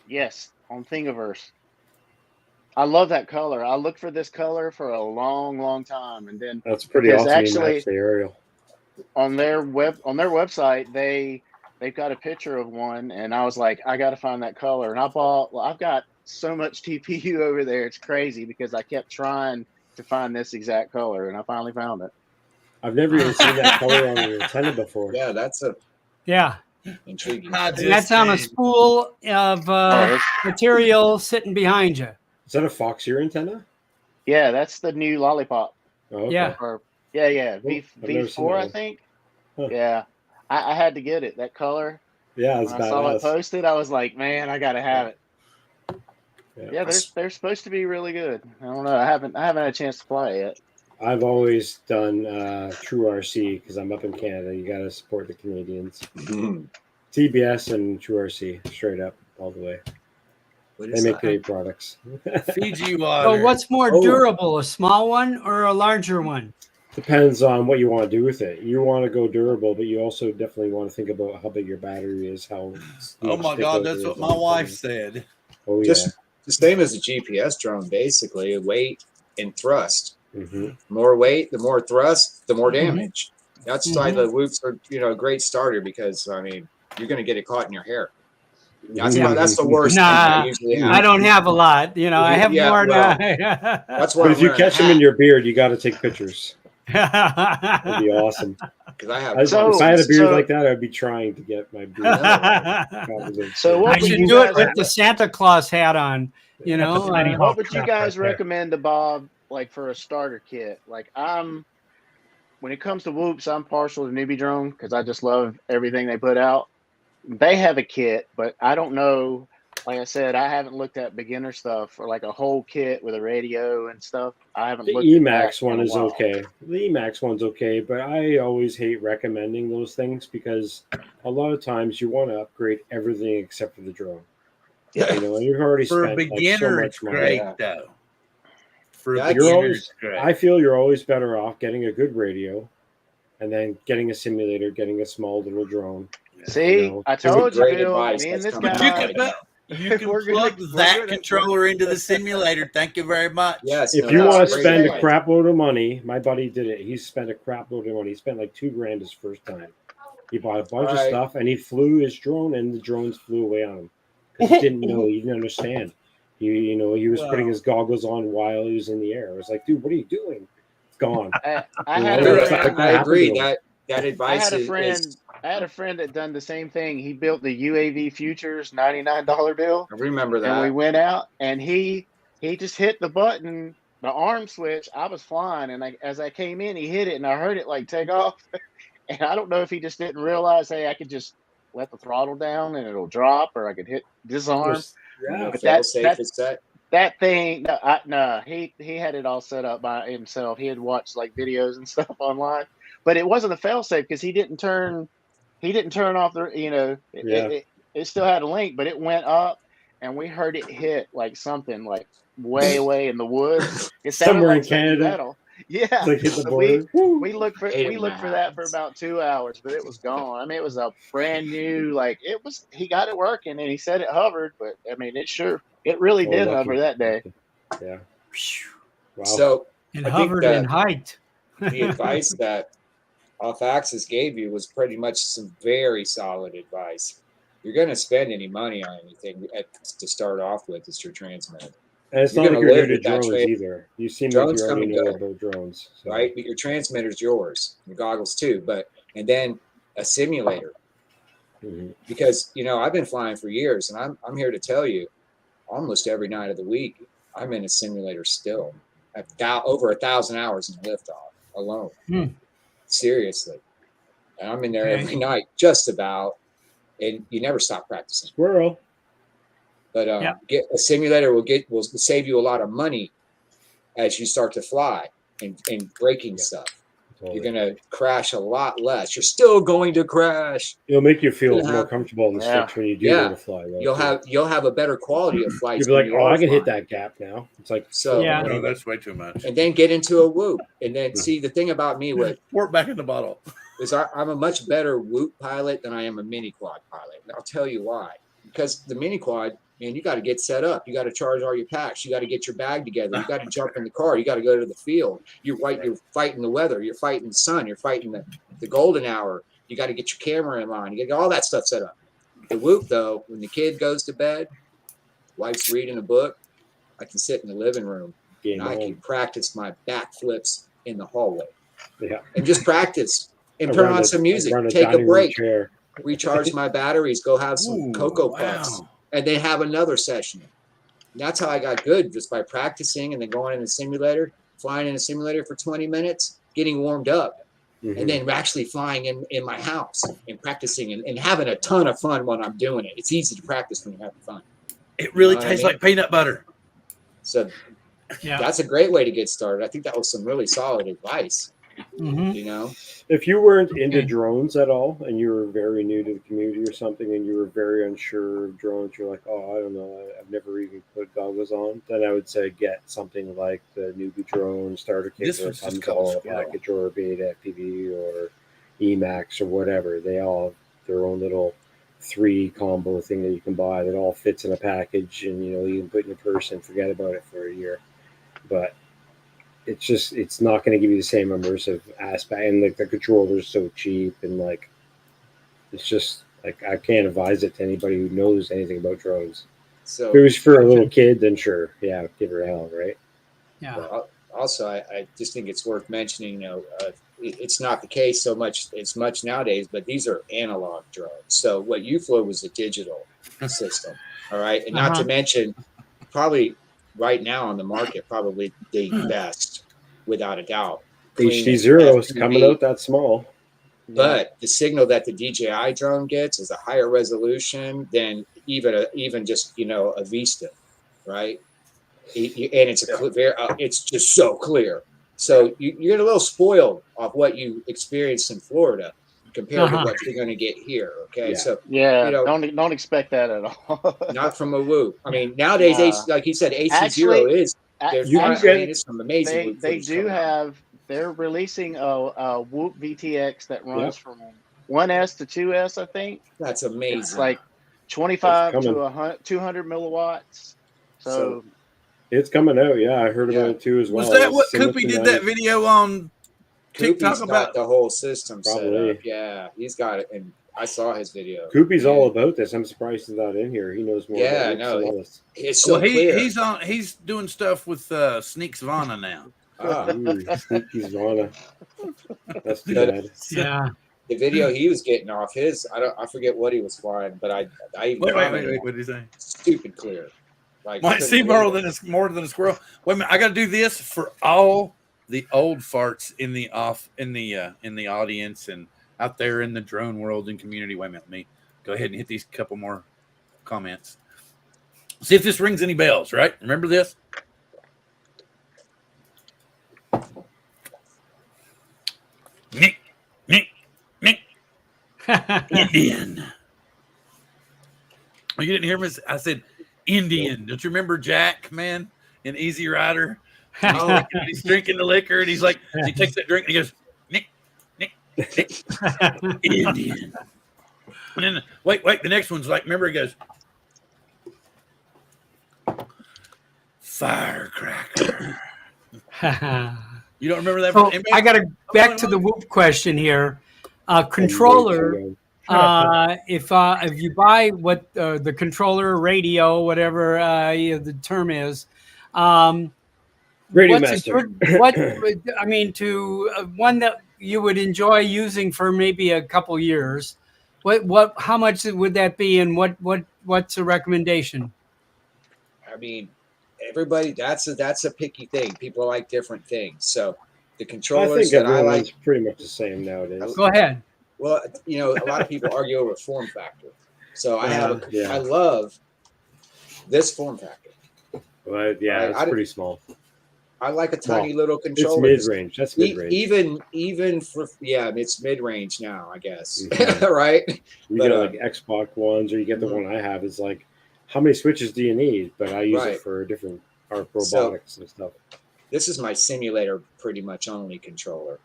Yes, on Thingiverse. I love that color. I looked for this color for a long, long time, and then That's pretty Because awesome. You actually- match the aerial. on their website they've got a picture of one, and I was like, I got to find that color, and I've got so much TPU over there, it's crazy because I kept trying to find this exact color, and I finally found it. I've never even seen that color on the antenna before. Yeah, that's Yeah. intriguing. I And that's on a just spool of material sitting behind you. Is that a Foxier antenna? Yeah, that's the new Lollipop. Oh, okay. Yeah. Or yeah, Cool. I've never seen V4, that I one. think. Huh. Yeah, I had to get it. That color. Yeah, it's When I saw it badass. posted, I was like, man, I gotta have it. Yeah. Yeah, they're supposed to be really good. I don't know. I haven't had a chance to play it. I've always done True RC because I'm up in Canada. You got to support the Canadians. TBS and True RC, straight up, all the way. What They is make that? great products. Fiji So water. what's more Oh. durable, a small one or a larger one? Depends on what you want to do with it. You want to go durable, but you also definitely want to think about how big your battery is. How Oh much my stick God, out that's there what is my on the wife thing. said. Oh Just yeah. the same as a GPS drone, basically. Weight and thrust. hmm More weight, the more thrust, the more Mhm. damage. That's why the whoops are, a great starter because I mean, you're going to get it caught in your hair. That's the worst thing Nah, I usually have. I don't have a lot. You know, I have Yeah, more well, now. That's why But I'm if you wearing a catch them in hat, your beard, you got to take pictures. That'd be awesome. because I have If So- I had a beard so- like that, I'd be trying to get my beard. So what I would should you do it guys with the Santa Claus hat on. You That's know, a penny what hawk would you trap guys right there. recommend to Bob, like for a starter kit? Like when it comes to whoops, I'm partial to Newbie Drone because I just love everything they put out. They have a kit, but I don't know. Like I said, I haven't looked at beginner stuff or like a whole kit with a radio and stuff. I haven't The looked at that Emax one in a is while. okay. The Emax one's okay, but I always hate recommending those things because a lot of times you want to upgrade everything except for the drone. Yeah. You know, and you've already For a spent like so beginner, much it's money. great Yeah. though. For a Yeah, beginner, always- it's great. I feel you're always better off getting a good radio, and then getting a simulator, getting a small little drone. See, You know, I told you, great Bill. advice Me and that's this coming But you guy. out. can, you can We're gonna- plug we're that gonna- controller into the simulator. Thank you very much. Yes. If no, you that's want to great spend a advice. crap load of money, my buddy did it. He spent a crap load of money. He spent like $2,000 his first time. He bought a bunch of Right. stuff and he flew his drone, and the drones flew away on him because he didn't know. He didn't understand. He was putting his goggles on while he was in the air. I was like, dude, what are you doing? It's gone. I You had know, a it's friend. like- I agree. happened to him. That I advice had a is friend. I had a friend that done the same thing. He built the UAV Futures $99 bill, I remember and we that. went out, and he just hit the button, the arm switch. I was flying, and as I came in, he hit it, and I heard it like take off. And I don't know if he just didn't realize, hey, I could just let the throttle down and it'll drop, or I could hit disarm. Yeah. But Fail safe is set. That thing, no, he had it all set up by himself. He had watched like videos and stuff online, but it wasn't a failsafe because he didn't turn off the, it still had a link, but it went up, and we heard it hit like something like way in the woods. It sounded Somewhere in like something Canada. metal. Yeah, It's like hit the so border. we looked for Hate it we when looked that for that for happens. about 2 hours, but it was gone. I mean, it was a brand new, like he got it working, and he said it hovered, but I mean, it really Oh, did lucky. hover that day. Yeah. Wow. So It I think hovered that- and hiked. the advice that Off Axis gave you was pretty much some very solid advice. You're going to spend any money on anything to start off with, it's your transmitter, and it's you're not like gonna you're live new to with that drones trade. either. You seem Drones like you come already and know go. about drones. So. right? But your transmitter's yours, your goggles too, and then a simulator. Mhm. Because I've been flying for years, and I'm here to tell you, almost every night of the week, I'm in a simulator still. I've over 1,000 hours in liftoff alone. Hmm. Seriously, and I'm in there Okay. every night, just about. And you never stop practicing. Squirrel. But Yeah. get a simulator will save you a lot of money as you start to fly and breaking stuff. Totally. You're gonna crash a lot less. You're still going to crash. It'll make you feel You'll more have- comfortable in the Yeah. sticks when you do Yeah. go to fly. Though, You'll have a better quality of flight. You'll be like, oh, I can hit that gap now. It's like, So Yeah. No, that's way too much. and then get into a whoop. And then see, the thing about me Pour it back in the bottle. is I'm a much better whoop pilot than I am a mini quad pilot. And I'll tell you why. Because the mini quad, man, you got to get set up. You got to charge all your packs. You got to get your bag together. You got to jump in the car. You got to go to the field. You're fighting the weather. You're fighting the sun. You're fighting the golden hour. You got to get your camera in line. You got to get all that stuff set up. The whoop, though, when the kid goes to bed, wife's reading a book, I can sit in the living room game and I can on. practice my backflips in the hallway Yeah. and just practice and turn Around on a- some music, around take a dining room break, chair. recharge my batteries, go have some Ooh, Cocoa Puffs, wow. and then have another session. And that's how I got good, just by practicing and then going in the simulator, flying in a simulator for 20 minutes, getting warmed up, Mhm. and then actually flying in my house and practicing and having a ton of fun when I'm doing it. It's easy to practice when you're having fun. It really You know what I tastes mean? like peanut butter. So Yeah. that's a great way to get started. I think that was some really solid advice, Mhm. If you weren't into Okay. drones at all and you were very new to the community or something and you were very unsure of drones, you're like, oh, I don't know, I've never even put goggles on, then I would say get something like the newbie drone starter kit This that one's just comes called all in a Squirrel. package, or Beta FPV or Emax or whatever. They all have their own little 3 combo thing that you can buy that all fits in a package, and you can put in your purse and forget about it for a year. But it's not going to give you the same immersive aspect, and like the controller's so cheap, and like it's just Like I can't advise it to anybody who knows anything about drones. So If it was for a little kid, then sure, yeah, give her hell, right? Yeah. Well, also, I just think it's worth mentioning, it's not the case so much as much nowadays, but these are analog drones. So what you flew was a digital system, all right? And not to mention, probably right now on the market, probably the best, without a doubt. HD0 is coming out that small. But the signal that the DJI drone gets is a higher resolution than even just a Vista, right? And it's it's just so clear. So you get a little spoiled off what you experienced in Florida compared to what you're going to get here. Okay, so don't expect that at all. not from a Whoop. I mean, nowadays, like you said, AC0 is there's some amazing. They do have. They're releasing a Whoop VTX that runs from 1S to 2S, I think. That's amazing. It's like 25 to 200 milliwatts. So it's coming out. Yeah, I heard about it too as well. Was that what Koopy did that video on TikTok about? The whole system set up. Yeah, he's got it, and I saw his video. Koopy's all about this. I'm surprised he's not in here. He knows more. Yeah, I know. It's so clear. He's doing stuff with Sneak Savannah now. Sneaky Savannah. That's too bad. Yeah. The video he was getting off his, I forget what he was flying, but I wait, what did he say? Stupid clear. Like might see more than a squirrel. Wait a minute, I got to do this for all the old farts in the audience and out there in the drone world and community. Wait a minute, let me go ahead and hit these couple more comments. See if this rings any bells. Right? Remember this? Nick. Indian. Oh, you didn't hear me? I said Indian. Don't you remember Jack, man, in Easy Rider? He's drinking the liquor, and he's like, he takes that drink, and he goes, Nick, Indian. And then, wait, the next one's like, remember, he goes, firecracker. You don't remember that? So I got to back to the Whoop question here. Controller. If you buy what the controller, radio, whatever the term is, Radio Master. I mean, to one that you would enjoy using for maybe a couple years. How much would that be, and what's a recommendation? I mean, everybody, that's a picky thing. People like different things. So the controllers that I like pretty much the same nowadays. Go ahead. Well, a lot of people argue over form factor. So I love this form factor. Well, yeah, it's pretty small. I like a tiny little controller. It's mid-range. That's mid-range. Even for it's mid-range now, I guess. Right? You get like Xbox ones, or you get the one I have. Is like, how many switches do you need? But I use it for different robotics and stuff. This is my simulator pretty much only controller.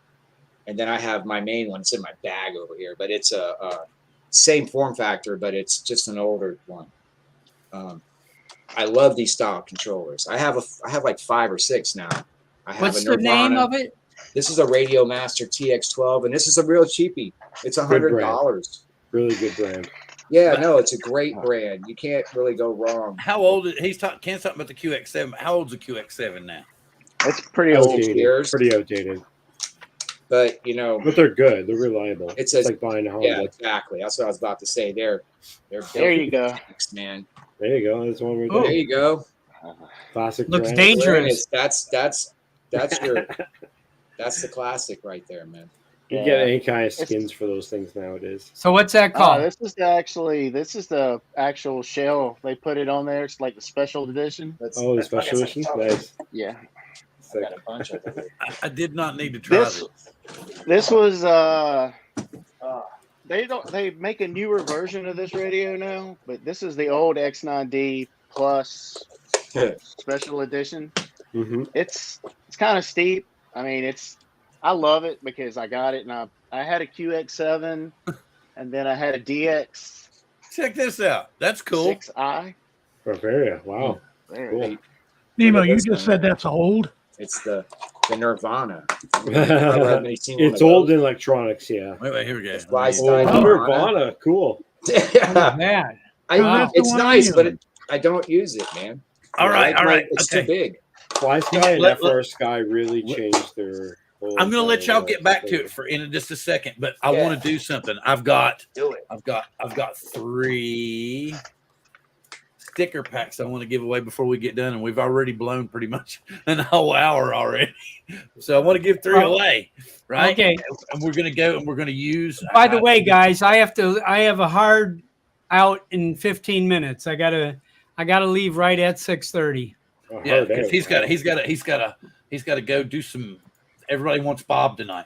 And then I have my main one. It's in my bag over here, but it's a same form factor, but it's just an older one. I love these style controllers. I have like 5 or 6 now. What's the name of it? This is a Radio Master TX12, and this is a real cheapie. It's $100. Really good brand. Yeah, no, it's a great brand. You can't really go wrong. How old is he's talking? Ken's talking about the QX7. How old's the QX7 now? It's pretty old. Pretty outdated. But but they're good. They're reliable. It's like buying a Honda. Yeah, exactly. That's what I was about to say. There you go, man. There you go. That's one right there. There you go. Classic. Looks dangerous. That's your that's the classic right there, man. You get any kind of skins for those things nowadays. So what's that called? This is the actual shell. They put it on there. It's like the special edition. The special edition. Nice. Yeah. I got a bunch of them. I did not need to try this. This was they make a newer version of this radio now, but this is the old X9D Plus special edition. Mm-hmm. It's kind of steep. I mean, I love it because I got it, and I had a QX7, and then I had a DX. Check this out. That's cool. 6i. Bavaria. Wow. Cool. Nemo, you just said that's old. It's the Nirvana. It's old in electronics, yeah. Wait, here we go. Nirvana, cool. Bad. Wow. the It's one I'm nice, but using. I don't use it, man. All right, all right. It's Okay. too big. Fly Sky and Let- FR Sky really changed their whole I'm going to let y'all entire get back to thing. it for in just a second, but I Yeah. want to do something. I've got Do it. 3 sticker packs I want to give away before we get done, and we've already blown pretty much an whole hour already. So I want to give 3 away, right? Okay. And we're going to go and we're going to use. By the way, guys, I have a hard out in 15 minutes. I gotta leave right at 6:30. A Yeah, hard because out. he's got to go do some. Everybody wants Bob tonight.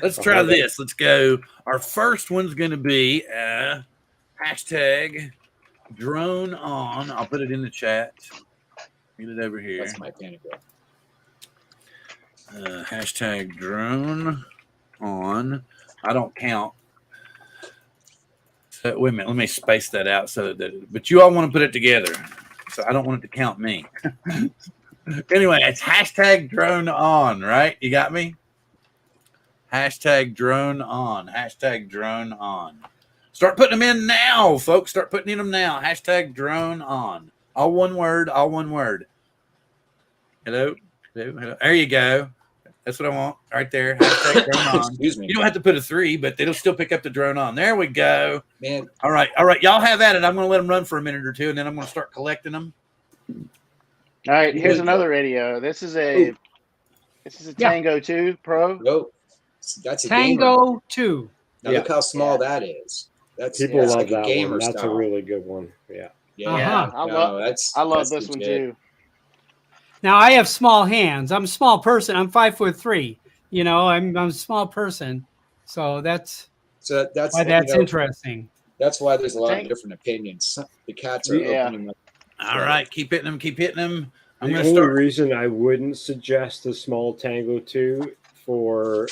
Let's try this. Let's go. Our first one's going to be hashtag drone on. I'll put it in the chat. Get it over here. That's my panic. Hashtag drone on. I don't count. So, wait a minute. Let me space that out so that. But you all want to put it together, so I don't want it to count me. Anyway, it's hashtag drone on. Right? You got me. Hashtag drone on. Hashtag drone on. Start putting them in now, folks. Start putting in them now. Hashtag drone on. All one word. All one word. Hello. Hello. Hello. There you go. That's what I want right there. Hashtag drone on. Excuse me. You don't have to put a 3, but it'll still pick up the drone on. There we go. Man, All right. All right. Y'all have at it. I'm going to let them run for a minute or two, and then I'm going to start collecting them. All right, here's another radio. This is a Tango 2 Pro. no, that's a gamer. Tango 2. Now look how small that is. That's People that's love like a that gamer one. That's style. a really good one. Yeah. Yeah, Uh-huh. I love that's this one legit. too. Now I have small hands. I'm a small person. I'm 5'3". You know, I'm a small person, so that's So that's why that's you know, interesting. That's why there's a lot of Tank- different opinions. The cats are Yeah. opening up. All right. Keep hitting them. Keep hitting them. I'm The going to only start. reason I wouldn't suggest a small Tango 2 for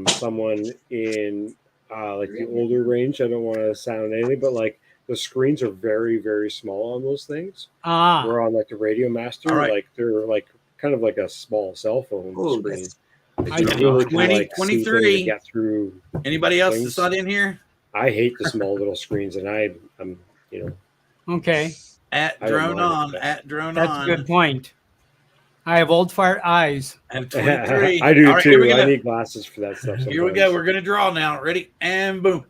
someone in like the older range, I don't want to sound anything, but like the screens are very, very small on those things. Ah, We're on like the Radio Master, All right. like they're like kind of like a small cell phone Oh, screen. that's- I You know. really can, 20, like, see things 23. and get through. Anybody else things. that's not in here? I hate the small little screens, and I'm you know okay. At I don't drone mind on. that. At drone That's on. a good point. I have old fart eyes. I have 23. I do All right, here we too. go. I need glasses for that stuff. Here we go. sometimes. We're going to draw now. Ready? And boom.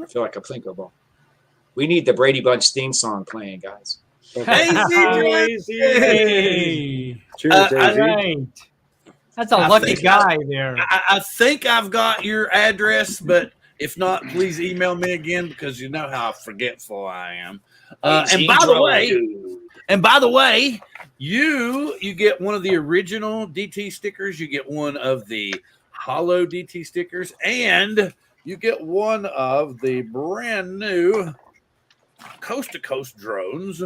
I feel like a Plinko ball. We need the Brady Bunch theme song playing, guys. Easy. Hey, Cheers, I- AZ. right. That's a I lucky think guy there. I think I've got your address, but if not, please email me again because you know how forgetful I am. And by the way, you get one of the original DT stickers. You get one of the hollow DT stickers, and you get one of the brand new coast to coast drones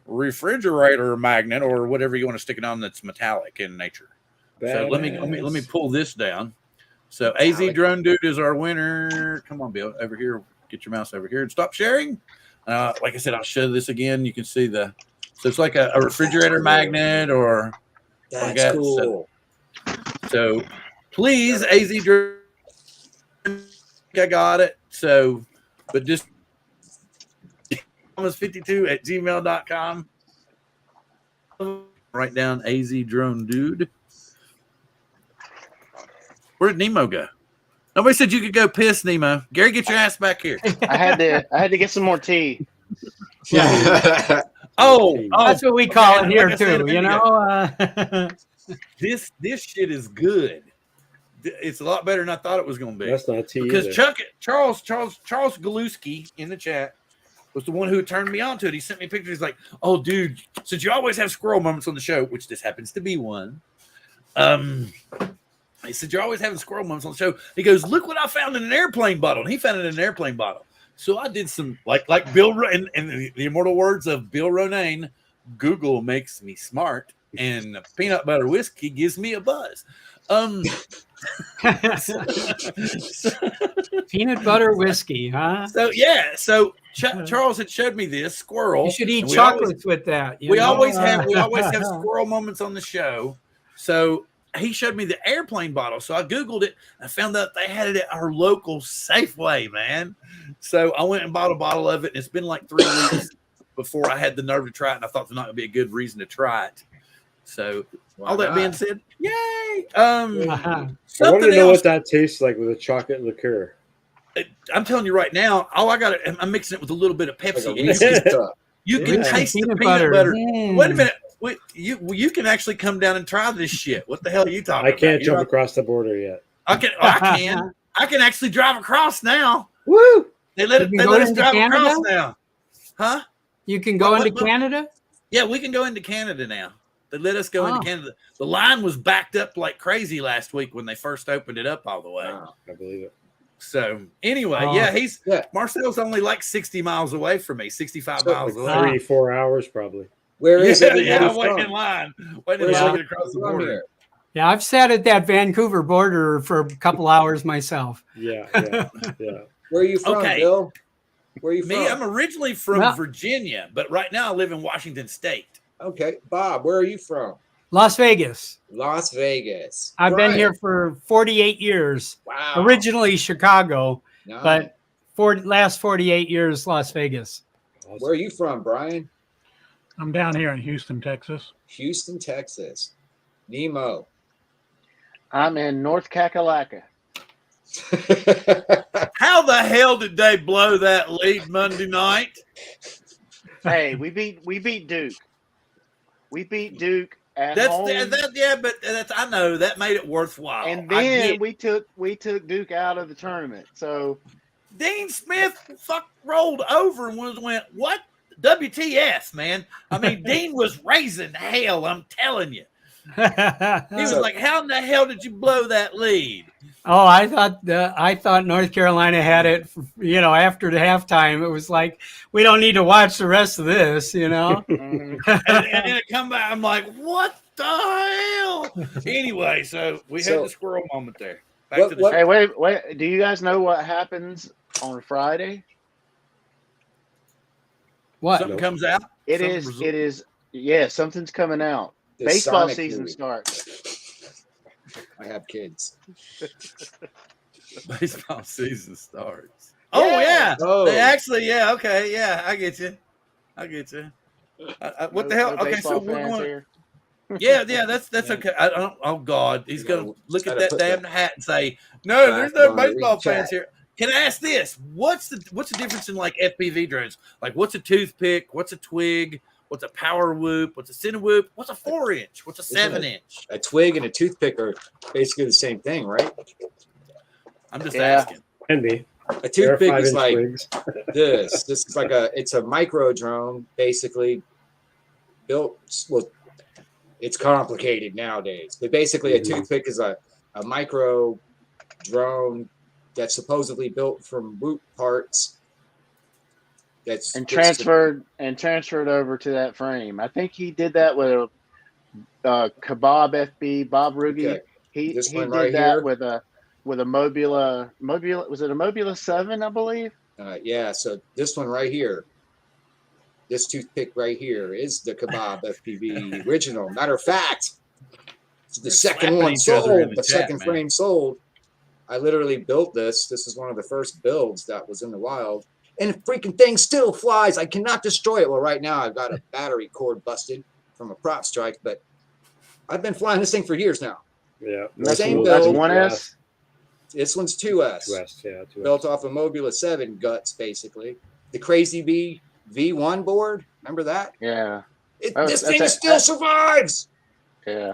refrigerator magnet or whatever you want to stick it on that's metallic in nature. So let me pull this down. So AZ Drone Dude is our winner. Come on, Bill, over here. Get your mouse over here and stop sharing. Like I said, I'll show this again. You can see so it's like a refrigerator magnet or That's got- cool. so please, AZ Drone, I got it. So, but just thomas52@gmail.com. Write down AZ Drone Dude. Where did Nemo go? Nobody said you could go piss, Nemo. Gary, get your ass back here. I had to get some more tea. Oh, That's what we call okay, it here like I said a too. You minute know. this shit is good. It's a lot better than I thought it was going to be. That's not tea Because either. Charles Galuski in the chat was the one who turned me on to it. He sent me pictures. He's like, "Oh, dude, since you always have squirrel moments on the show, which this happens to be one." He said, "You're always having squirrel moments on the show." He goes, "Look what I found in an airplane bottle." And he found it in an airplane bottle. So I did some like Bill and the immortal words of Bill Ronayne, Google makes me smart, and peanut butter whiskey gives me a buzz. Peanut butter whiskey, huh? So yeah, so Charles had showed me this squirrel. You should eat and we chocolates with that. you We know? always have squirrel moments on the show. So he showed me the airplane bottle. So I Googled it. And I found out they had it at our local Safeway, man. So I went and bought a bottle of it. And it's been like 3 weeks before I had the nerve to try it. And I thought there's not going to be a good reason to try it. So all that being said, yay. I want to know what that tastes like with a chocolate liqueur. I'm telling you right now, I'm mixing it with a little bit of Pepsi. You can taste the peanut butter. Wait a minute. You can actually come down and try this shit. What the hell are you talking about? I can't jump across the border yet. I can actually drive across now. Woo! They let us drive across now. Huh? You can go into Canada? Yeah, we can go into Canada now. They let us go into Canada. The line was backed up like crazy last week when they first opened it up all the way. Wow, I believe it. So anyway, Marcel's only like 60 miles away from me, 65 miles away. 3-4 hours probably. Where is it? Yeah, waiting in line. Waiting in line across the border. Yeah, I've sat at that Vancouver border for a couple hours myself. Yeah. Where are you from, Bill? Where are you from? Me, I'm originally from Virginia, but right now I live in Washington State. Okay. Bob, where are you from? Las Vegas. Las Vegas. I've been here for 48 years. Wow. Originally Chicago, but last 48 years, Las Vegas. Awesome. Where are you from, Brian? I'm down here in Houston, Texas. Houston, Texas. Nemo. I'm in North Kakalaka. How the hell did they blow that lead Monday night? Hey, we beat Duke. We beat Duke at home. I know that made it worthwhile. And then we took Duke out of the tournament. So Dean Smith rolled over and went, what? WTF, man. I mean, Dean was raising hell, I'm telling you. He was like, how in the hell did you blow that lead? Oh, I thought North Carolina had it, after the halftime. It was like, we don't need to watch the rest of this, and it come back, I'm like, what the hell? Anyway, so we had the squirrel moment there. Back to the Hey, wait. Do you guys know what happens on Friday? What? Something comes out? It is. Yeah, something's coming out. Baseball season starts. I have kids. Baseball season starts. Oh, yeah. They actually, okay. Yeah, I get you. What the hell? Okay, so we're going. Here. Yeah, that's okay. I don't. Oh God, he's gonna look at that damn hat and say, "No, there's no baseball fans here." Can I ask this? What's the difference in like FPV drones? Like, what's a toothpick? What's a twig? What's a power whoop? What's a cine whoop? What's a 4-inch? What's a 7-inch? A twig and a toothpick are basically the same thing, right? I'm just asking. Can be. A toothpick is like this. This is like it's a micro drone, basically built. Well, it's complicated nowadays, but basically a toothpick is a micro drone that's supposedly built from whoop parts. Transferred over to that frame. I think he did that with a Kebab FB, Bob Rugi. Okay. He did that with a Mobula. Was it a Mobula 7, I believe? Yeah. So this one right here, this toothpick right here is the Kebab FPV original. Matter of fact, it's the second one sold. The second frame sold. I literally built this. This is one of the first builds that was in the wild. And the freaking thing still flies. I cannot destroy it. Well, right now I've got a battery cord busted from a prop strike, but I've been flying this thing for years now. Yeah. Same that's build. 1S? This one's 2S. 2S, yeah. 2S. Built off a Mobula 7 guts, basically. The Crazy Bee V1 board. Remember that? Yeah. This thing still survives. Yeah.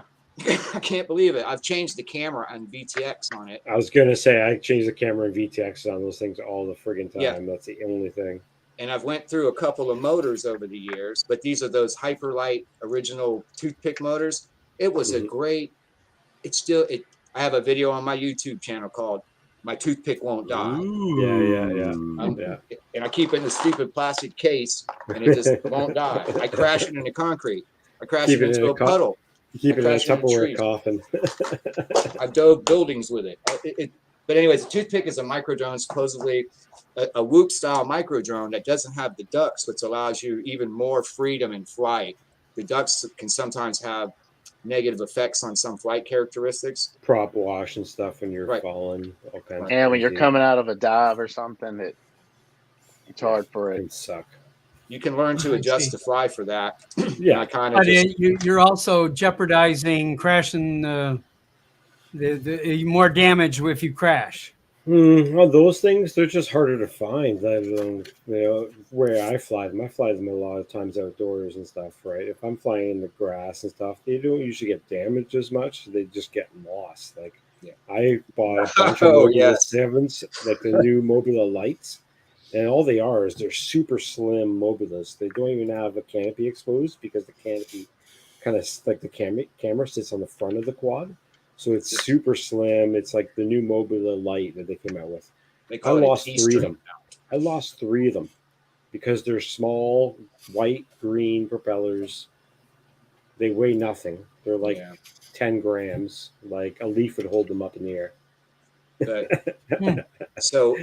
I can't believe it. I've changed the camera on VTX on it. I was going to say, I change the camera and VTX on those things all the friggin' time. Yeah. That's the only thing. And I've went through a couple of motors over the years, but these are those Hyperlight original toothpick motors. It was a great, I have a video on my YouTube channel called My Toothpick Won't Die. Yeah. And I keep it in a stupid plastic case and it just won't die. I crash it into concrete. I crash it into a puddle. Keep it in a Tupperware coffin. I dove buildings with it. But anyways, the toothpick is a micro drone, supposedly a whoop style micro drone that doesn't have the ducts, which allows you even more freedom in flight. The ducts can sometimes have negative effects on some flight characteristics. Prop wash and stuff when you're Right. falling. All kinds And of when you're crazy- coming out of a dive or something, it's hard for it. can suck. You can learn to I adjust see. the fly for that. Yeah. I kind of But just you're also jeopardizing crashing the more damage if you crash. Well, those things, they're just harder to find. Where I fly them a lot of times outdoors and stuff, right? If I'm flying in the grass and stuff, they don't usually get damaged as much. They just get lost. Like, Yeah. I bought a bunch of Oh, Mobile yes. 7s, like the new Mobile Lights, and all they are is they're super slim Mobiles. They don't even have a canopy exposed because the canopy kind of, like the camera sits on the front of the quad. So it's super slim. It's like the new Mobile Light that they came out with. they I call it a lost T 3 of string. them. I lost 3 of them because they're small, white, green propellers. They weigh nothing. They're like Yeah. 10 grams. Like a leaf would hold them up in the air. But so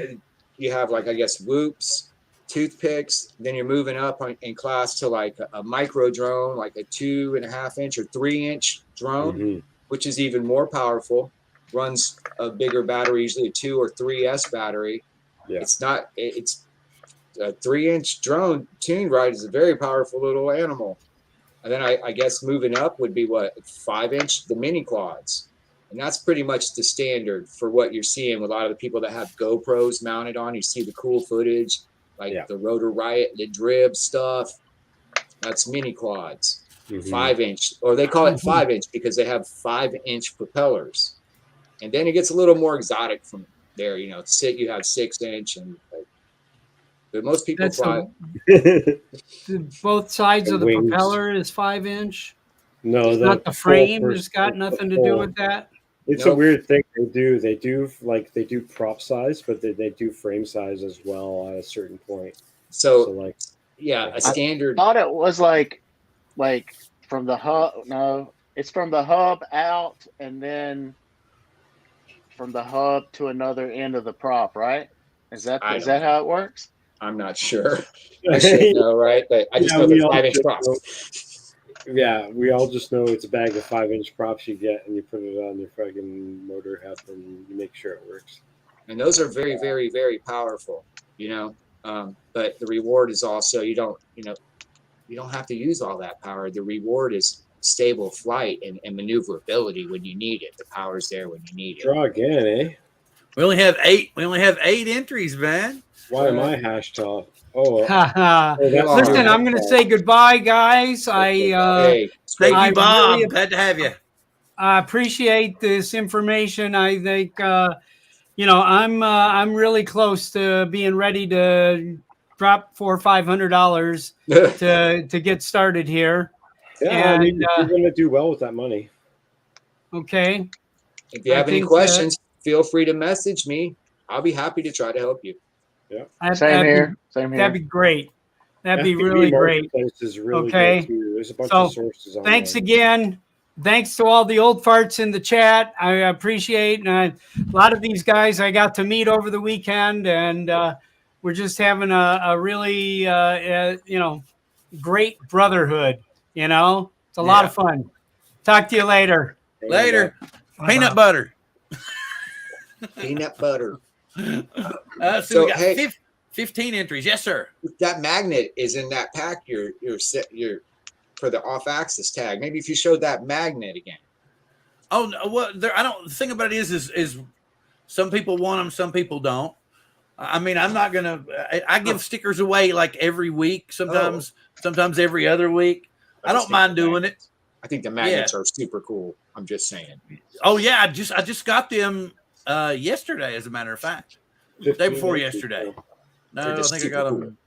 you have like, I guess, whoops, toothpicks. Then you're moving up in class to like a micro drone, like a 2.5 inch or 3 inch drone, Mhm. which is even more powerful. Runs a bigger battery, usually a 2 or 3S battery. Yeah. It's a 3 inch drone tuned right is a very powerful little animal. And then I guess moving up would be what, 5 inch, the mini quads. And that's pretty much the standard for what you're seeing with a lot of the people that have GoPros mounted on. You see the cool footage, like Yeah. the Rotor Riot, the Drib stuff. That's mini quads. Mhm. 5 inch, or they call it 5 inch because they have 5 inch propellers. And then it gets a little more exotic from there. You know, you have 6 inch, and but most people That's fly. Both sides The of the wings. propeller is 5 inch. No, It's not the full frame. first- It's got the nothing to full- do with that. It's Nope. a weird thing they do. They do prop size, but they do frame size as well at a certain point. So So like, yeah, a standard. Thought it was like from the hub. No, it's from the hub out, and then from the hub to another end of the prop, right? Is that I is don't that how it works? I'm not sure. I should know, right? But I just Yeah, know we the all 5 inch should props. know. Yeah, we all just know it's a bag of 5-inch props you get, and you put it on your fucking motor hub, and you make sure it works. And those are very, very, very powerful, you know. But the reward is also you don't have to use all that power. The reward is stable flight and maneuverability when you need it. The power's there when you need it. Draw again, eh? We only have 8. We only have 8 entries, man. Why am I hash top? Oh, Listen, I'm going to say goodbye, guys. Hey, Thank I you, Bob. really- Glad to have you. I appreciate this information. I think I'm really close to being ready to drop $400 or $500 to get started here. yeah, I mean, And, you're going to do well with that money. Okay. if you have I any think questions, feel free to message me. I'll be happy to try to help you. Same here. Same That'd here. be great. That'd be FPV really great. Marketplace is really Okay. good too. There's a bunch So, of sources on Thanks there. again. Thanks to all the old farts in the chat. I appreciate a lot of these guys I got to meet over the weekend, and we're just having a really great brotherhood. It's a lot of fun. Talk to you later. Later. Bye-bye. Peanut butter. Peanut butter. So So, we got hey- 15 entries. Yes, sir. That magnet is in that pack. Your for the off-axis tag. Maybe if you showed that magnet again. Oh, no, well, I don't. The thing about it is some people want them, some people don't. I mean, I'm not gonna. I give stickers away like every week. Sometimes every other week. I don't mind doing it. I think the magnets are super cool. I'm just saying. Oh yeah, I just got them yesterday. As a matter of fact, day before yesterday. No, They're I just think I super got cool. them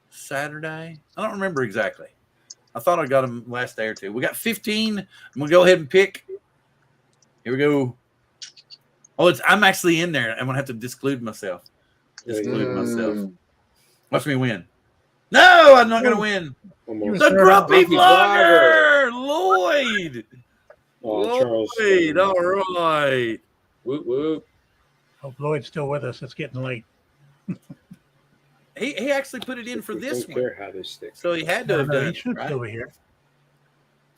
Saturday. I don't remember exactly. I thought I got them last day or two. We got 15. I'm gonna go ahead and pick. Here we go. Oh, I'm actually in there. I'm gonna have to disclude myself. Disclude myself. Watch me win. No, I'm not gonna win. Almost. The grumpy Grumpy vlogger, Lloyd. Oh, Charles. Lloyd, all right. Whoop whoop. Hope Lloyd's still with us. It's getting late. He actually put it in for We this don't one, care how they stick. so he had to have No, done he it, should right? still be here.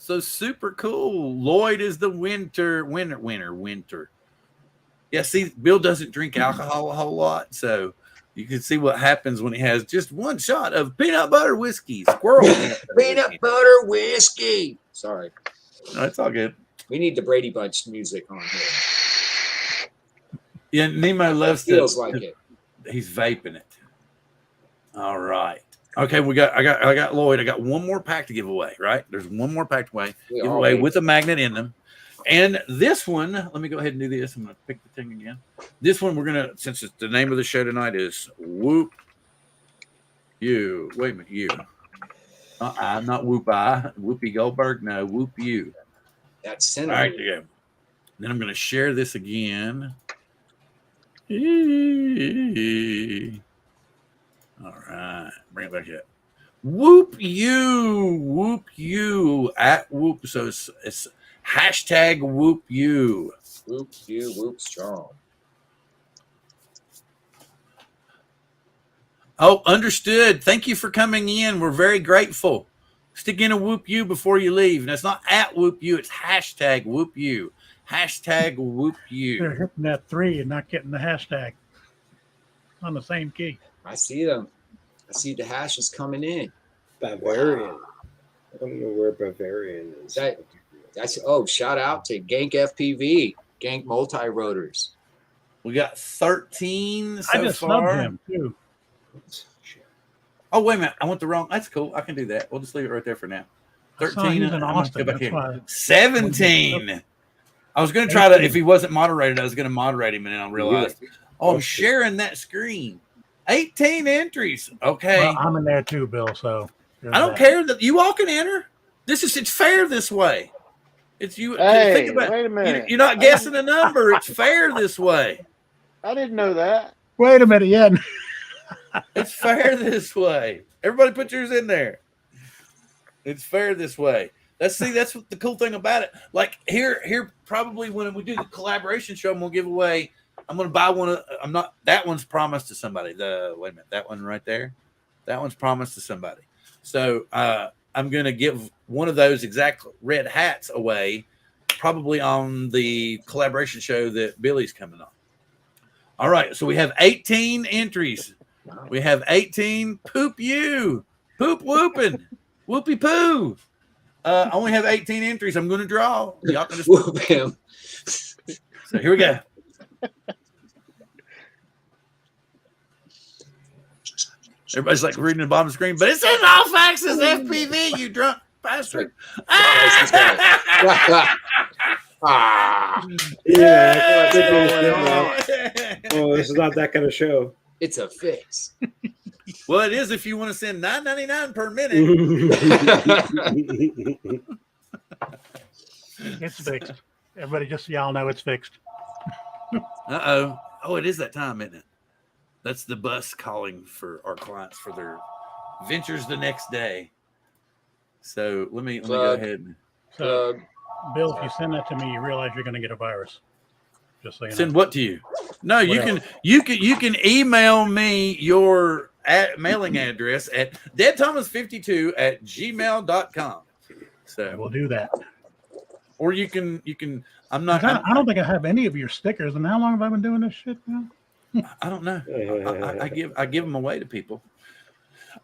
So super cool. Lloyd is the winner. Yeah, see, Bill doesn't drink alcohol a whole lot, so you can see what happens when he has just one shot of peanut butter whiskey. Squirrel Peanut butter whiskey. Sorry. No, it's all good. We need the Brady Bunch music on here. Yeah, Nemo loves Feels like it. He's vaping it. All right. Okay, I got Lloyd. I got one more pack to give away, right? There's one more pack to give away with a magnet in them. And this one, let me go ahead and do this. I'm going to pick the thing again. This one, we're going to, since it's the name of the show tonight is Whoop You. Wait a minute, you. Not Whoop I. Whoopi Goldberg. No, Whoop You. That's cinema. All right, there you go. Then I'm going to share this again. All right, bring it back here. Whoop you at Whoop. So it's hashtag Whoop you. Whoop you, whoop strong. Oh, understood. Thank you for coming in. We're very grateful. Stick in a Whoop you before you leave. And it's not at Whoop you. It's hashtag Whoop you. Hashtag Whoop you. They're hitting that 3 and not getting the hashtag on the same key. I see them. I see the hashes coming in. Bavarian. I don't know where Bavarian is. That's shout out to Gank FPV, Gank Multi-Rotors. We got 13 so I just far. snubbed him too. Oh, wait a minute. I went the wrong. That's cool. I can do that. We'll just leave it right there for now. I saw 13. he's in Austin. Go back That's here. why 17. I was going to try to, if he wasn't moderated, I was going to moderate him, and then I realized, I'm sharing that screen. 18 entries. Okay. Well, I'm in there too, Bill. So I don't care that you all can enter. It's fair this way. It's you. Hey, think about, wait a minute. You're not guessing a number. It's fair this way. I didn't know that. Wait a minute, yeah. It's fair this way. Everybody put yours in there. It's fair this way. That's what the cool thing about it. Like here probably when we do the collaboration show, I'm gonna give away. I'm gonna buy one. That one's promised to somebody. Wait a minute, that one right there. That one's promised to somebody. So I'm gonna give one of those exact red hats away, probably on the collaboration show that Billy's coming on. All right, so we have 18 entries. We have 18. Poop you, poop whooping, whoopie poo. I only have 18 entries. I'm going to draw. Y'all can just Whoop him. So here we go. Everybody's like reading the bottom of the screen, but it says off Axis FPV, you drunk bastard. Oh, this is not that kind of show. It's a fix. Well, it is if you want to send $9.99 per minute. It's fixed. Everybody, just so y'all know, it's fixed. Uh-oh. Oh, it is that time, isn't it? That's the bus calling for our clients for their ventures the next day. So let me go ahead. So, Bill, if you send that to me, you realize you're going to get a virus. Just so you know. Send what to you? No, you can email me your mailing address at deadthomas52@gmail.com. So we'll do that. Or you can. I don't think I have any of your stickers. And how long have I been doing this shit now? I don't know. I give them away to people.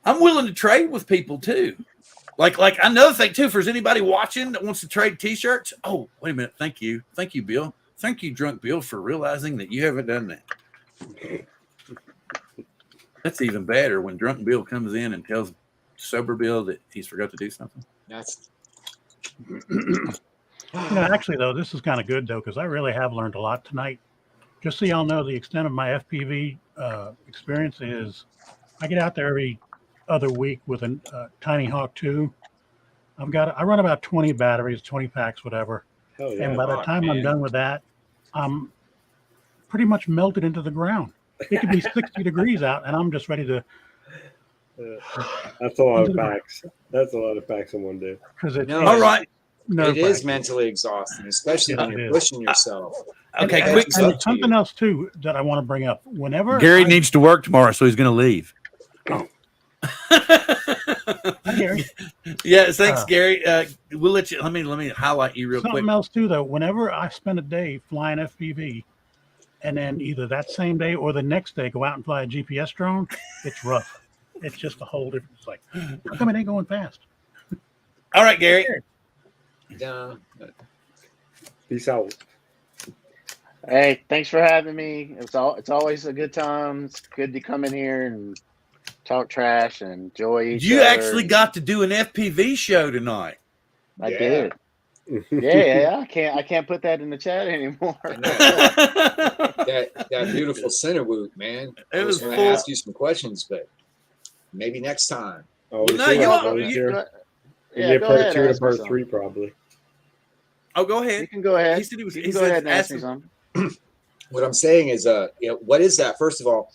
I'm willing to trade with people too. Like another thing too. For anybody watching that wants to trade T-shirts. Oh, wait a minute. Thank you, Bill. Thank you, Drunk Bill, for realizing that you haven't done that. That's even better when Drunk Bill comes in and tells Sober Bill that he's forgot to do something. That's. Actually, though, this is kind of good, though, because I really have learned a lot tonight. Just so y'all know, the extent of my FPV experience is I get out there every other week with a Tiny Hawk 2. I run about 20 batteries, 20 packs, whatever. Oh, yeah. And by the time I'm done with that, I'm pretty much melted into the ground. It could be 60 degrees out, and I'm just ready to. That's a lot of packs. That's a lot of packs in one day. All right. It is mentally exhausting, especially when you're pushing yourself. Okay, and quick. Something else too that I want to bring up. Whenever Gary needs to work tomorrow, so he's going to leave. Hi, Gary. Yeah, thanks, Gary. We'll let you. Let me highlight you real Something quick. else too, though. Whenever I spend a day flying FPV, and then either that same day or the next day go out and fly a GPS drone, it's rough. It's just a whole different. It's like, how come it ain't going fast? All right, Gary. Yeah. Peace out. Hey, thanks for having me. It's always a good time. It's good to come in here and talk trash and enjoy each You other. actually got to do an FPV show tonight. I Yeah. did. Yeah. I can't put that in the chat anymore. that beautiful center whoop, man. I It was was going to full. ask you some questions, but maybe next time. Always no, here, you are- always you- here. Yeah, Maybe go part ahead. 2 to Ask me part something. 3, probably. Oh, go ahead. You can go ahead. He said he was. You He can go said, ahead and ask me him- something. What I'm saying is, what is that? First of all,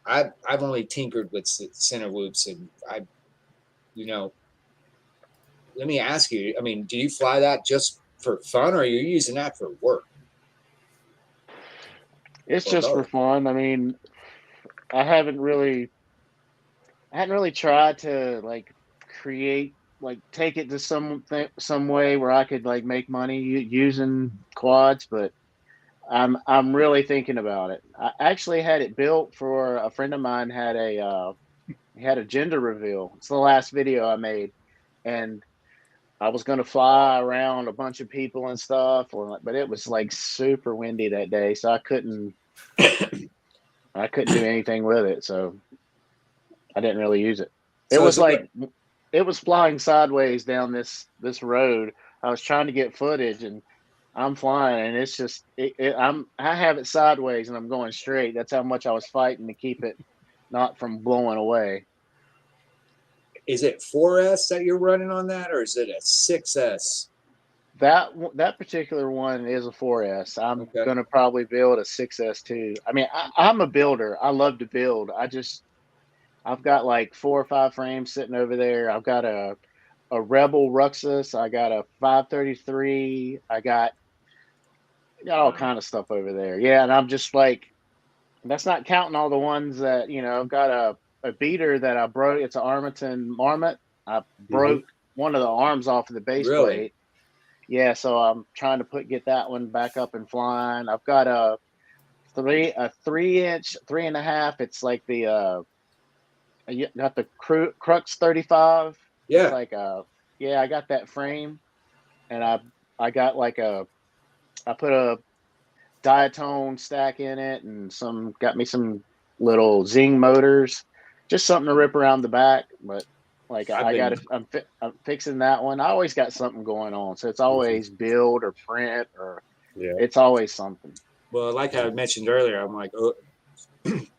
I've only tinkered with center whoops, and let me ask you. I mean, do you fly that just for fun, or are you using that for work? It's Or just for both? fun. I mean, I hadn't really tried to like create, like take it to some way where I could like make money using quads, but I'm really thinking about it. I actually had it built for a friend of mine. He had a gender reveal. It's the last video I made, and I was going to fly around a bunch of people and stuff, but it was like super windy that day, so I couldn't do anything with it. So I didn't really use it. It So was is it like it was flying sideways down this road. I was trying to get footage, and I'm flying, and it's just I have it sideways, and I'm going straight. That's how much I was fighting to keep it not from blowing away. Is it 4S that you're running on that, or is it a 6S? That particular one is a 4S. I'm Okay. gonna probably build a 6S too. I mean, I'm a builder. I love to build. I've got like 4 or 5 frames sitting over there. I've got a Rebel Ruxus. I got a 533. I got all kind of stuff over there. Yeah, and I'm just like, that's not counting all the ones that I've got a beater that I broke. It's an Armaton Marmot. I broke one of the arms off of the base Really? plate. Yeah, so I'm trying to get that one back up and flying. I've got a 3-inch, 3.5. It's like the you got the Crux 35. Yeah. It's like I got that frame, and I got like I put a diatone stack in it, and got me some little Zing motors, just something to rip around the back. But like I'm fixing that one. I always got something going on, so it's always build or print or it's always something. Well, like I mentioned earlier, I'm like, oh,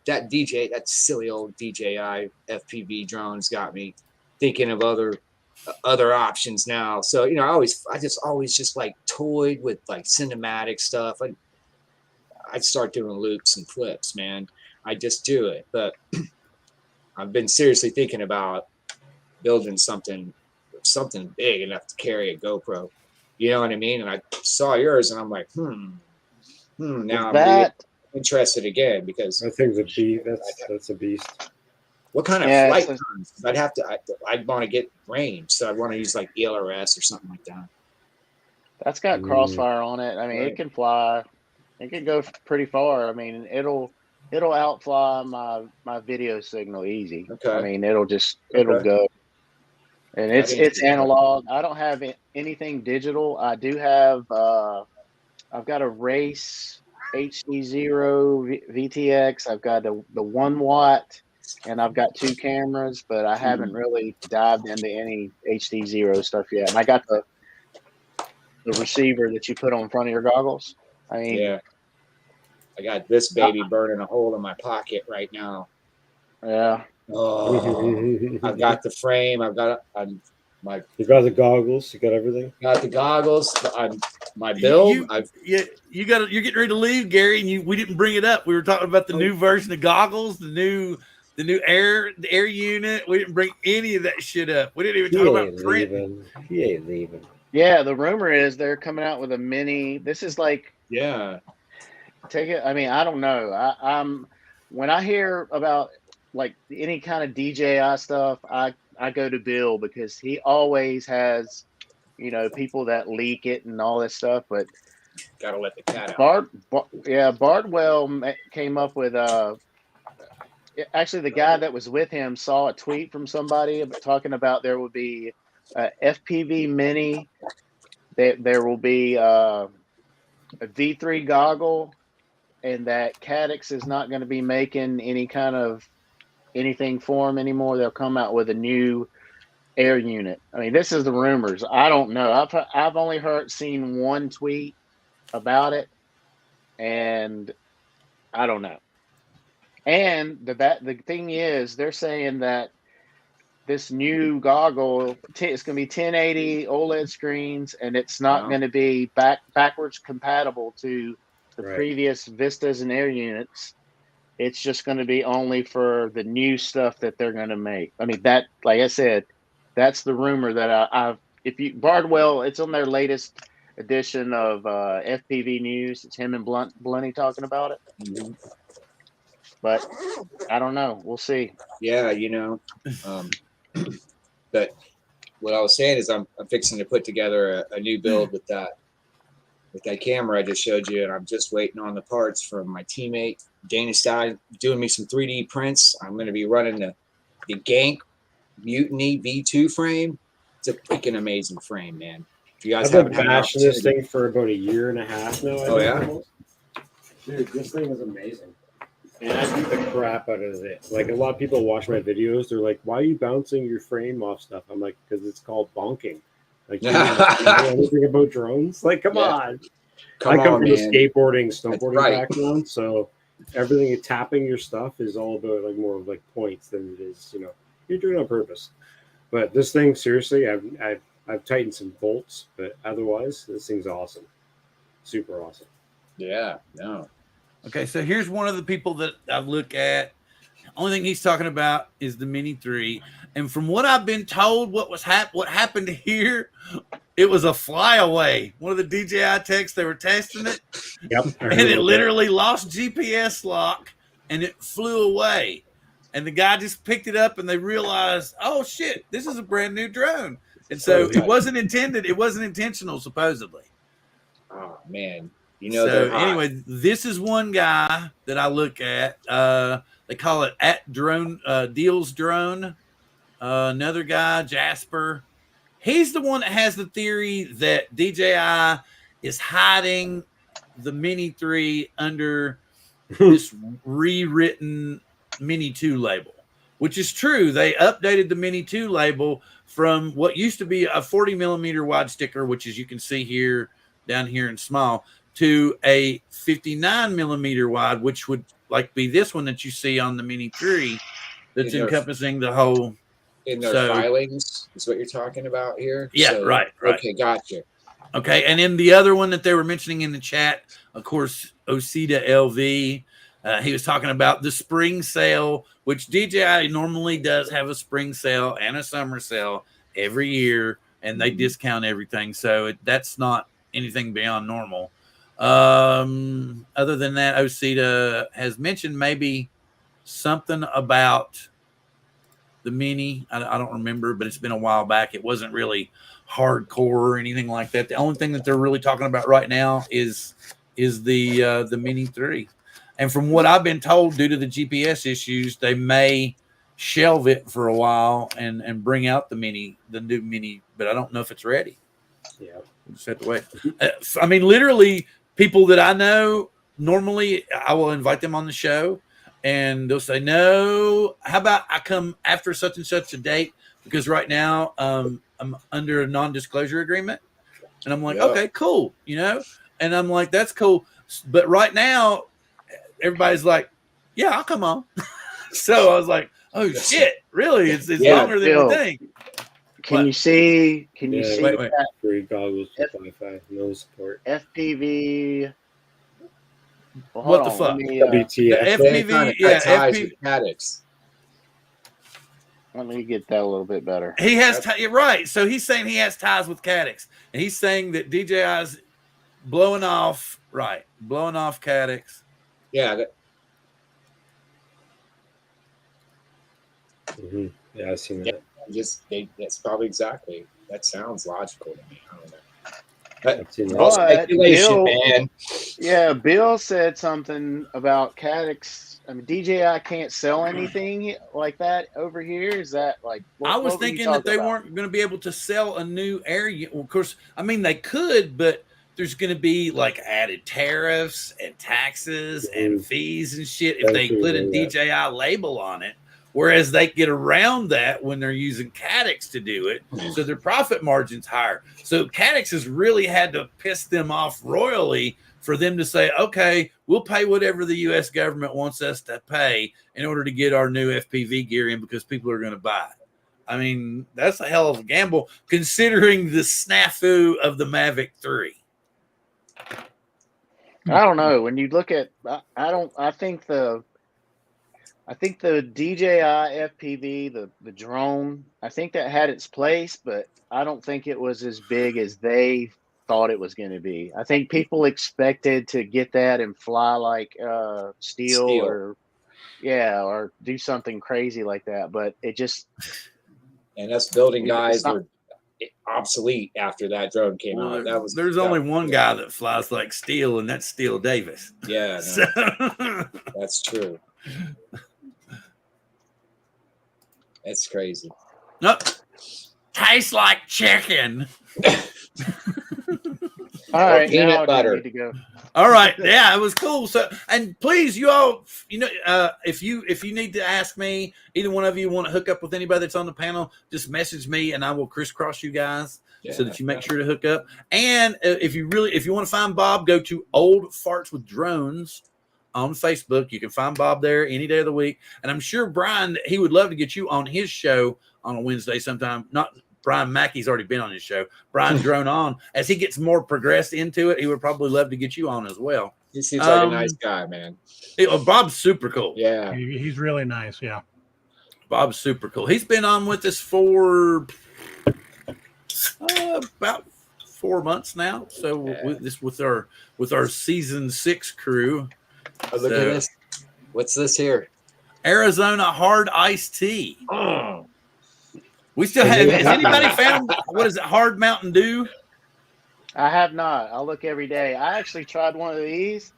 that silly old DJI FPV drone's got me thinking of other options now. So I just always like toyed with like cinematic stuff. I'd start doing loops and flips, man. I just do it, but I've been seriously thinking about building something big enough to carry a GoPro. You know what I mean? And I saw yours, and I'm like, now I'm really interested again, because That thing's a beast. That's a beast. what kind of flight times? I'd want to get range, so I'd want to use like ELRS or something like that. That's got crossfire on it. I mean, it can fly. It can go pretty far. I mean, it'll outfly my video signal easy. Okay. I mean, it'll go. And it's analog. I don't have anything digital. I do have I've got a Race HD0 VTX. I've got the 1 watt, and I've got 2 cameras, but I haven't really dived into any HD0 stuff yet. And I got the receiver that you put on front of your goggles. I mean, yeah. I got this baby burning a hole in my pocket right now. Yeah. Oh, I've got the frame. You got the goggles. You got everything. Got the goggles. My build. You're getting ready to leave, Gary, and we didn't bring it up. We were talking about the new version of goggles, the new air unit. We didn't bring any of that shit up. We didn't even talk about print. He ain't leaving. Yeah, the rumor is they're coming out with a mini. This is like take it. I mean, I don't know. I'm when I hear about like any kind of DJI stuff, I go to Bill because he always has, you know, people that leak it and all this stuff. But Gotta let the cat out. Bardwell came up with actually the guy that was with him saw a tweet from somebody talking about there will be FPV Mini, there will be a V3 goggle, and that Caddx is not going to be making any kind of anything for them anymore. They'll come out with a new air unit. I mean, this is the rumors. I don't know. I've only seen one tweet about it, and I don't know. And the thing is, they're saying that this new goggle it's going to be 1080 OLED screens, and it's not going to be backwards compatible to the previous Vistas and Air units. It's just going to be only for the new stuff that they're going to make. I mean, that, like I said, that's the rumor that I've. If you Bardwell, it's on their latest edition of FPV News. It's him and Blunty talking about it. Mm-hmm. But I don't know. We'll see. Yeah, you know. But what I was saying is I'm fixing to put together a new build with that camera I just showed you, and I'm just waiting on the parts from my teammate Dana Stein doing me some 3D prints. I'm going to be running the Gank Mutiny V2 frame. It's a freaking amazing frame, man. If you guys I've been haven't bashing this thing for about 1.5 years now. Oh yeah, almost. Dude, this thing is amazing. And I beat the crap out of it. Like, a lot of people watch my videos, they're like, why are you bouncing your frame off stuff? I'm like, because it's called bonking. Like, you know anything about drones? Like, come on. I come from a skateboarding, snowboarding background, so everything tapping your stuff is all about like more of like points than it is, you know, you're doing it on purpose. But this thing, seriously, I've tightened some bolts, but otherwise, this thing's awesome. Super awesome. Yeah, no. Okay, so here's one of the people that I look at. The only thing he's talking about is the Mini 3. And from what I've been told, what happened here, it was a flyaway. One of the DJI techs, they were testing it. Yep. And it literally lost GPS lock and it flew away. And the guy just picked it up and they realized, oh shit, this is a brand new drone. And so it wasn't intended, it wasn't intentional, supposedly. Oh man. You know, so anyway, this is one guy that I look at. They call it Deals Drone. Another guy, Jasper. He's the one that has the theory that DJI is hiding the Mini 3 under this rewritten Mini 2 label, which is true. They updated the Mini 2 label from what used to be a 40 millimeter wide sticker, which as you can see here, down here in small, to a 59 millimeter wide, which would like be this one that you see on the Mini 3 that's encompassing the whole. In their filings is what you're talking about here? Yeah, so, right. Okay, gotcha. Okay, and then the other one that they were mentioning in the chat, of course, Osita LV. He was talking about the spring sale, which DJI normally does have a spring sale and a summer sale every year, and they discount everything. So that's not anything beyond normal. Other than that, Osita has mentioned maybe something about the Mini. I don't remember, but it's been a while back. It wasn't really hardcore or anything like that. The only thing that they're really talking about right now is the Mini 3. And from what I've been told, due to the GPS issues, they may shelve it for a while and bring out the new Mini, but I don't know if it's ready. Yeah, we'll just have to wait. I mean, literally, people that I know, normally I will invite them on the show and they'll say, no, how about I come after such and such a date? Because right now I'm under a non-disclosure agreement. And I'm like, okay, cool. You know? And I'm like, that's cool. But right now, everybody's like, yeah, I'll come on. So I was like, oh shit, really? It's longer than we think. Can you see wait. that? Free goggles for Wi-Fi, no support. FPV. Well, what the fuck? WTF. FPV, yeah, FPV. Caddx. Let me get that a little bit better. He has right. So he's saying he has ties with Caddx, and he's saying that DJI's blowing off Caddx. Yeah. Mm-hmm. Yeah, I've seen that. That's probably exactly. That sounds logical to me. I don't know. But I've seen that. all But speculation, Bill, man. yeah, Bill said something about Caddx. I mean, DJI can't sell anything like that over here. Is that like I was what were you thinking that talking they about? weren't going to be able to sell a new area. Well, of course, I mean, they could, but there's going to be like added tariffs and taxes and fees and shit if they put a DJI label on it. Whereas they get around that when they're using Caddx to do it. So their profit margin's higher. So Caddx has really had to piss them off royally for them to say, okay, we'll pay whatever the U.S. government wants us to pay in order to get our new FPV gear in because people are going to buy it. I mean, that's a hell of a gamble considering the snafu of the Mavic 3. I don't know. When you look at, I think the DJI FPV, the drone, I think that had its place, but I don't think it was as big as they thought it was going to be. I think people expected to get that and fly like steel or do something crazy like that, but it just. And us building guys were obsolete after that drone came out. There's only one guy that flies like steel, and that's Steele Davis. Yeah, So. That's true. That's crazy. Nope. Tastes like chicken. All right, peanut butter. Need to go. All right, yeah, it was cool. So, and please, you all, if you need to ask me, either one of you want to hook up with anybody that's on the panel, just message me, and I will crisscross you guys so that you make sure to hook up. And if you want to find Bob, go to Old Farts with Drones on Facebook. You can find Bob there any day of the week. And I'm sure Brian, he would love to get you on his show on a Wednesday sometime. Not Brian Mackey's already been on his show. Brian Drone On. As he gets more progressed into it, he would probably love to get you on as well. He seems like a nice guy, man. Bob's super cool. Yeah. He's really nice, yeah. Bob's super cool. He's been on with us for about 4 months now. So with our season 6 crew. Oh, look at this. What's this here? Arizona hard iced tea. Oh. We still have. Has anybody found what is it? Hard Mountain Dew? I have not. I look every day. I actually tried one of these.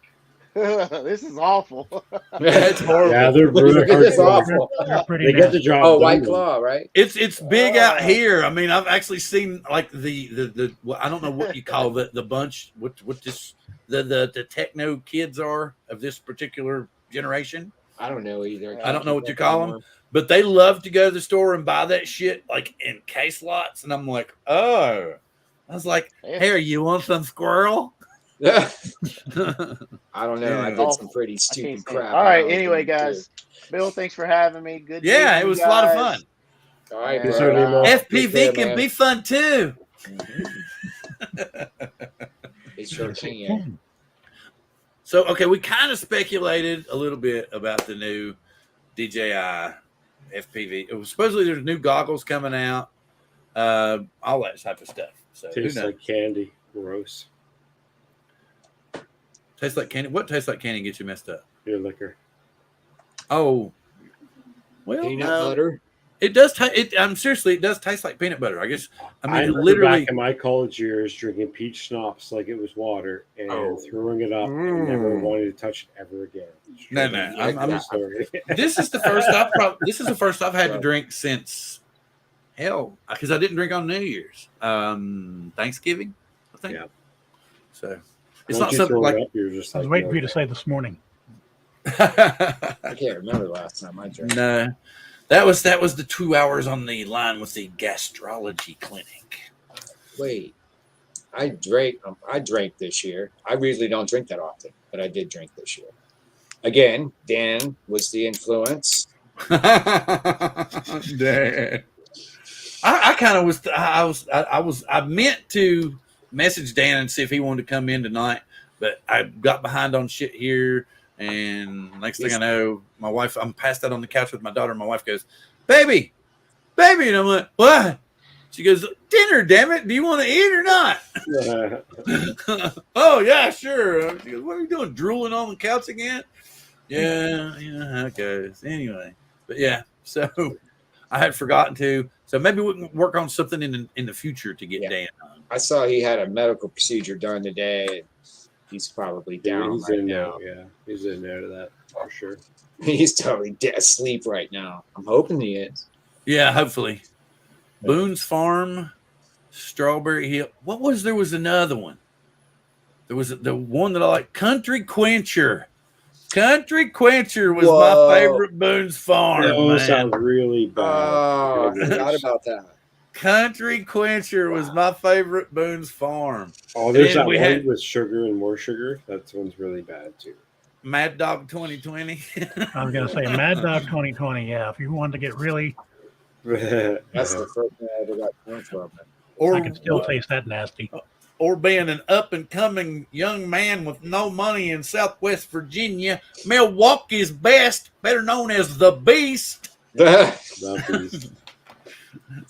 This is awful. It's horrible. Yeah, they're really hard. It's awful. They get the job. Oh, White Claw, right? It's big out here. I mean, I've actually seen like the I don't know what you call the bunch. What this the techno kids are of this particular generation. I don't know either. I don't know what you call them. But they love to go to the store and buy that shit like in case lots. And I'm like, oh. I was like, hey, you want some squirrel? Yeah. I don't know. I did some pretty stupid crap. All right. Anyway, guys. Bill, thanks for having me. Good. Yeah, it was a lot of fun. All right. FPV can be fun too. It sure can. So, okay, we kind of speculated a little bit about the new DJI FPV. It was supposedly there's new goggles coming out, all that type of stuff. So tastes like candy. Gross. Tastes like candy. What tastes like candy gets you messed up? Your liquor. Oh, well, peanut butter. It does. Seriously, it does taste like peanut butter. I guess. I mean, literally back in my college years, drinking peach schnapps like it was water and throwing it up and never wanting to touch it ever again. No. I'm sorry. This is the first I've had to drink since hell, because I didn't drink on New Year's, Thanksgiving, I think. Yeah. So it's not something like I was waiting for you to say this morning. I can't remember the last time I drank. No. That was the 2 hours on the line with the gastrology clinic. Wait, I drank this year. I usually don't drink that often, but I did drink this year. Again, Dan was the influence. Dan. I kind of was. I meant to message Dan and see if he wanted to come in tonight, but I got behind on shit here. And next thing I know, my wife, I'm passed out on the couch with my daughter. And my wife goes, baby. And I'm like, what? She goes, dinner, damn it. Do you want to eat or not? Oh, yeah, sure. She goes, what are you doing? Drooling on the couch again? Yeah, you know how it goes. Anyway, but yeah, so I had forgotten to. So maybe we can work on something in the future to get Dan on. I saw he had a medical procedure done today. He's probably down He's right in now. there. Yeah, he's in there to that for sure. He's totally asleep right now. I'm hoping he is. Yeah, hopefully. Boone's Farm, Strawberry Hill. What was there? Was another one. There was the one that I like, Country Quencher. Country Quencher was my favorite Boone's Farm. That sounds really bad. Oh, I forgot about that. Country Quencher was my favorite Boone's Farm. Oh, there's And that we one had- with sugar and more sugar. That one's really bad too. Mad Dog 2020. I was going to say Mad Dog 2020. Yeah, if you wanted to get really, That's the first thing I ever got corn from. I can still taste that nasty. Or being an up and coming young man with no money in Southwest Virginia, Milwaukee's best, better known as the Beast. It's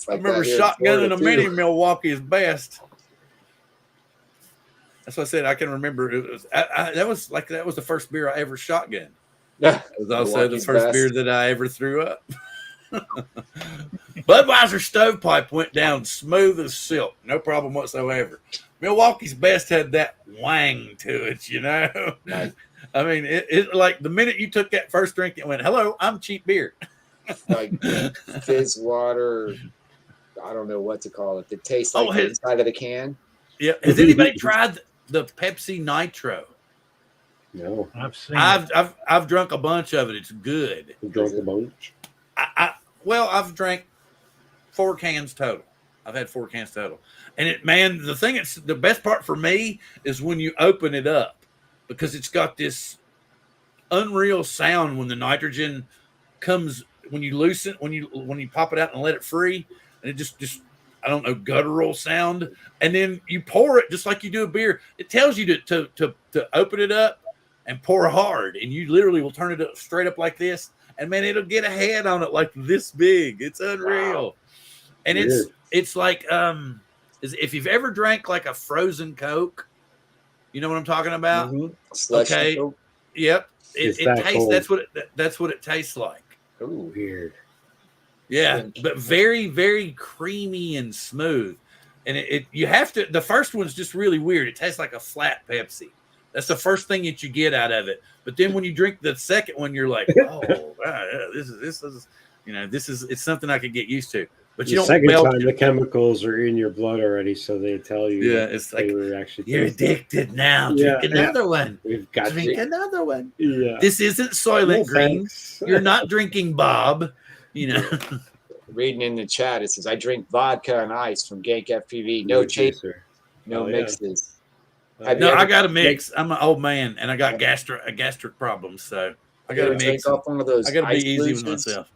I like remember that here in shotgunning Florida, a mini too. Milwaukee's best. That's what I said. I can remember it was that was the first beer I ever shotgunned. It was also the Milwaukee's first best. beer that I ever threw up. Budweiser Stovepipe went down smooth as silk, no problem whatsoever. Milwaukee's Best had that wang to it, you know. Nice. I mean, it like the minute you took that first drink, it went, "Hello, I'm cheap beer." Like fizz water. I don't know what to call it. It tastes like the inside of the can. Yeah. Has anybody tried the Pepsi Nitro? No, I've seen. I've drunk a bunch of it. It's good. you drunk a bunch. I've drank 4 cans total. I've had 4 cans total. And the best part for me is when you open it up, because it's got this unreal sound when the nitrogen comes, when you loosen, when you pop it out and let it free, and it just I don't know, guttural sound. And then you pour it just like you do a beer. It tells you to open it up and pour hard, and you literally will turn it up straight up like this. And man, it'll get a head on it like this big. It's unreal. Wow. And Weird. it's like if you've ever drank like a frozen Coke, you know what I'm talking about? Mm-hmm. Okay. Coke. Yep. It tastes. Cold. That's what it tastes like. Ooh, Weird. Yeah, but very, very creamy and smooth. And you have to. The first one's just really weird. It tastes like a flat Pepsi. That's the first thing that you get out of it. But then when you drink the second one, you're like, oh, wow, this is, it's something I could get used to. But you don't. Second time the chemicals are in your blood already, so they tell you. Yeah, it's like you're addicted now. Yeah, Drink another one. We've got Drink another one. Yeah. This isn't Soylent Green. Thanks. You're not drinking Bob. You know. Reading in the chat, it says, "I drink vodka and ice from Gank FPV. No chaser, no mixes." No, I got a mix. I'm an old man, and I got gastric problems, so I got to mix. Off one of those. I got to be easy with myself.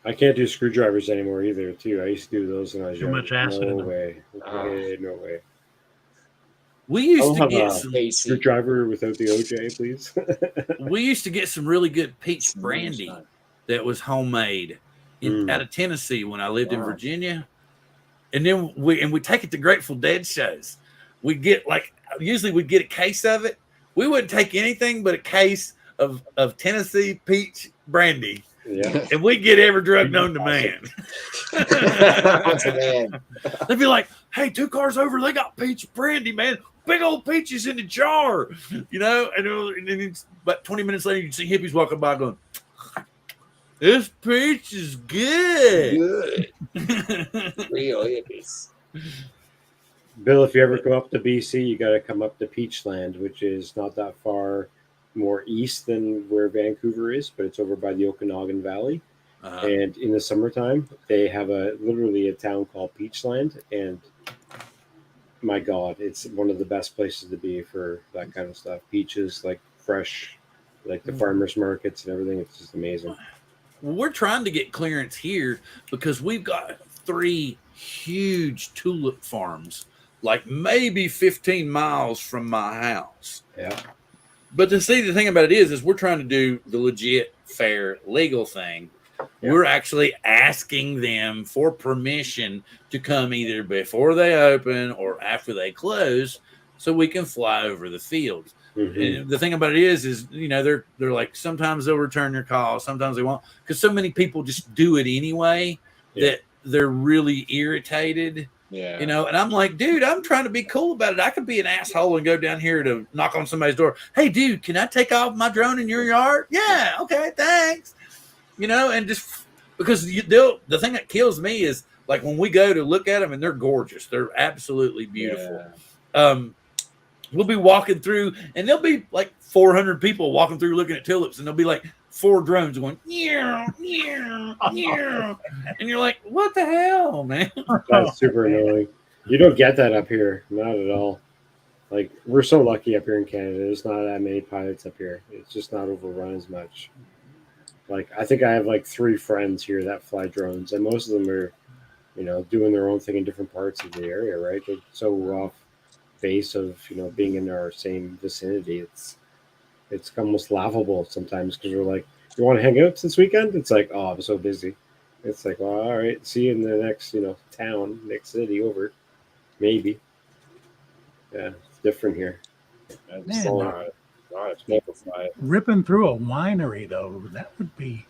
I can't do screwdrivers anymore either. Too. I used to do those when I was Too young. much acid in No them. way. No way. We used to I'll get have some a screwdriver without the OJ, please. We used to get some really good peach brandy that was homemade out of Tennessee when I lived in Virginia, and then we take it to Grateful Dead shows. We'd get usually we'd get a case of it. We wouldn't take anything but a case of Tennessee peach brandy. Yeah. And we'd get every drug known to man. They'd be like, "Hey, 2 cars over, they got peach brandy, man. Big old peaches in the jar." You know, and then it's about 20 minutes later, you'd see hippies walking by going, "This peach is good." Real hippies. Bill, if you ever come up to BC, you got to come up to Peachland, which is not that far more east than where Vancouver is, but it's over by the Okanagan Valley. And in the summertime, they have literally a town called Peachland, and my God, it's one of the best places to be for that kind of stuff. Peaches, like fresh, like the farmers markets and everything. It's just amazing. Well, we're trying to get clearance here because we've got 3 huge tulip farms, like maybe 15 miles from my house. Yeah. But the thing about it is we're trying to do the legit, fair, legal thing. Yeah. We're actually asking them for permission to come either before they open or after they close so we can fly over the fields. And the thing about it is they're like sometimes they'll return your call, sometimes they won't, because so many people just do it anyway that they're really irritated. Yeah. And I'm like, dude, I'm trying to be cool about it. I could be an asshole and go down here to knock on somebody's door. Hey, dude, can I take off my drone in your yard? Yeah, okay, thanks. And just because the thing that kills me is like when we go to look at them and they're gorgeous, they're absolutely beautiful. Yeah. We'll be walking through, and there'll be like 400 people walking through looking at tulips, and there'll be like 4 drones going, meow, meow, meow. And you're like, what the hell, man? That's super annoying. You don't get that up here. Not at all. Like, we're so lucky up here in Canada. There's not that many pilots up here. It's just not overrun as much. Like, I think I have like 3 friends here that fly drones, and most of them are, doing their own thing in different parts of the area, right? They're so off base of being in our same vicinity. It's almost laughable sometimes because we're like, you want to hang out this weekend? It's like, oh, I'm so busy. It's like, well, all right, see you in the next town, next city over, maybe. Yeah, it's different here. Ripping through a winery though, that would be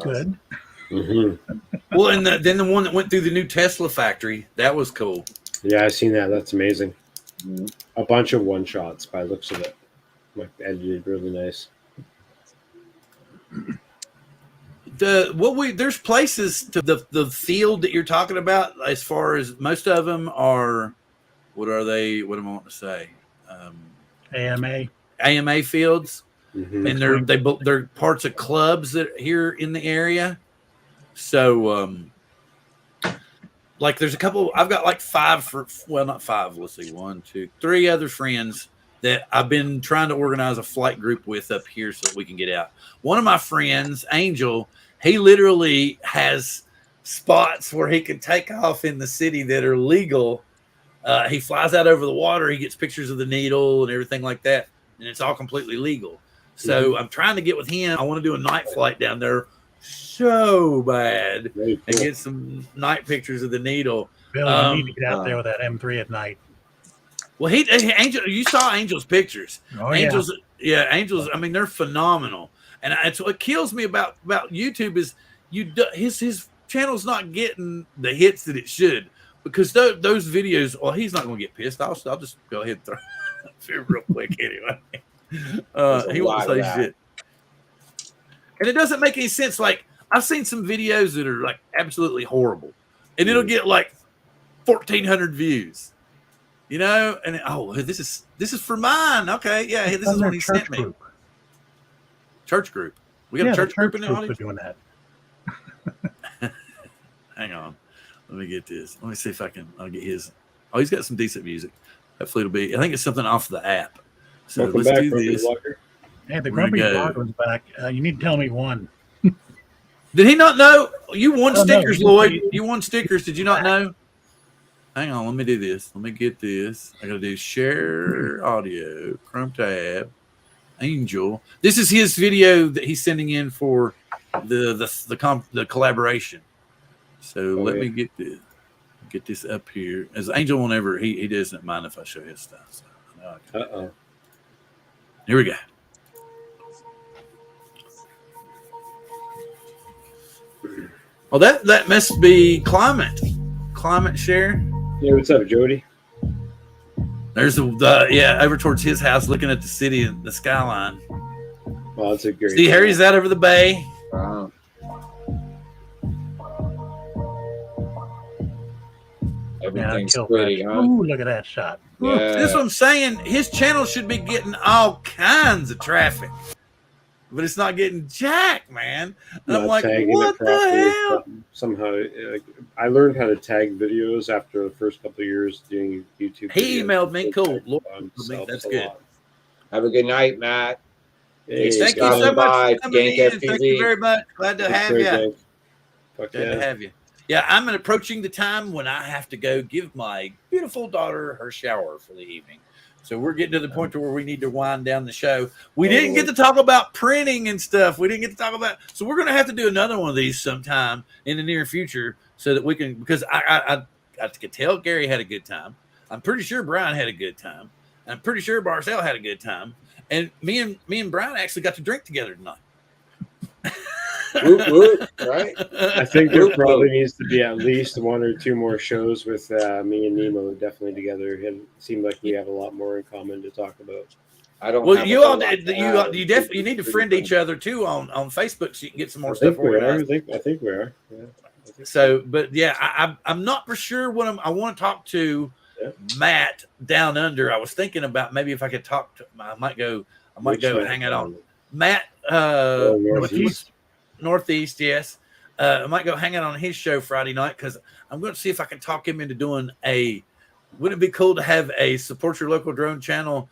good. Well, and then the one that went through the new Tesla factory, that was cool. Yeah, I've seen that. That's amazing. A bunch of one shots by the looks of it. Like edited really nice. There's places to the field that you're talking about, as far as most of them are, what are they? What am I wanting to say? AMA fields, and they're parts of clubs that are here in the area. So like there's a couple, I've got like 5 not 5, let's see, 1, 2, 3 other friends that I've been trying to organize a flight group with up here so that we can get out. One of my friends, Angel, he literally has spots where he can take off in the city that are legal. He flies out over the water. He gets pictures of the needle and everything like that. And it's all completely legal. So I'm trying to get with him. I want to do a night flight down there so bad and get some night pictures of the needle. Bill, you need to get out there with that M3 at night. Well, Angel, you saw Angel's pictures. Oh, Angels, yeah, Angels. I mean, they're phenomenal. And it's what kills me about YouTube is his channel's not getting the hits that it should, because those videos. Well, he's not going to get pissed. I'll just go ahead and throw it real quick anyway. He won't say shit. And it doesn't make any sense. Like, I've seen some videos that are like absolutely horrible, and it'll get like 1,400 views. And this is for mine. Okay, yeah, this is what he sent me. Church group. We got a church group in the audience doing that. Hang on, let me get this. Let me see if I'll get his. Oh, he's got some decent music. Hopefully it'll be. I think it's something off the app. So welcome let's back, do this. Hey, the Grumpy Blogger's back. You need to tell me one. Did he not know? You won stickers, Lloyd. You won stickers. Did you not know? Hang on, let me do this. Let me get this. I gotta do share audio, Chrome tab, Angel. This is his video that he's sending in for the collaboration. So let me get this up here. As Angel won't ever, he doesn't mind if I show his stuff. So, here we go. Oh, that must be climate share. Yeah, what's up, Jody? There's over towards his house, looking at the city and the skyline. Well, that's a great. See, Harry's out over the bay. Wow. Everything's pretty, huh? Ooh, look at that shot. Yeah. This is what I'm saying. His channel should be getting all kinds of traffic, but it's not getting jack, man. And I'm like, what the hell? Somehow, I learned how to tag videos after the first couple of years doing YouTube. He emailed me. Cool. Lord, that's good. Have a good night, Matt. Hey, thank you so much for coming in. FPV. Thank you very much. Glad to have you. Glad to have you. Yeah, I'm approaching the time when I have to go give my beautiful daughter her shower for the evening. So we're getting to the point where we need to wind down the show. We didn't get to talk about printing and stuff. We didn't get to talk about. So we're going to have to do another one of these sometime in the near future so that we can, because I could tell Gary had a good time. I'm pretty sure Brian had a good time. I'm pretty sure Marcel had a good time. And me and Brian actually got to drink together tonight. Whoop, whoop, right? I think there probably needs to be at least 1 or 2 more shows with me and Nemo definitely together. It seemed like we have a lot more in common to talk about. I don't. Well, have you a all whole lot did. to You add. definitely need to friend each other too on Facebook so you can get some more I stuff think we are. organized. I think we are. Yeah. I think So, but yeah, I'm not for sure what I want to talk to Matt down under. I was thinking about maybe if I could talk to. I might go Which Matt hang out on down? Matt. Northeast. Northeast, yes. I might go hang out on his show Friday night because I'm going to see if I can talk him into doing a. Wouldn't it be cool to have a support your local drone channel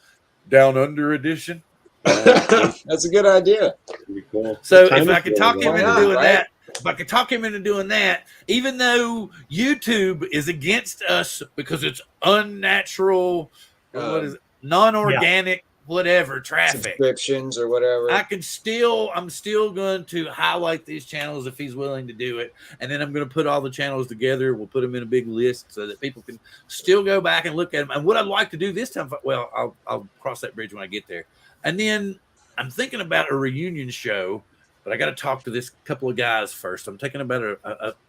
down under edition? That's a good idea. That'd be cool. So What if time I is could it talk over him there? into not, doing right? that, if I could talk him into doing that, even though YouTube is against us because it's unnatural, what is it, non-organic, whatever traffic. Subscriptions or whatever. I'm still going to highlight these channels if he's willing to do it. And then I'm going to put all the channels together. We'll put them in a big list so that people can still go back and look at them. And what I'd like to do this time, well, I'll cross that bridge when I get there. And then I'm thinking about a reunion show, but I got to talk to this couple of guys first. I'm thinking about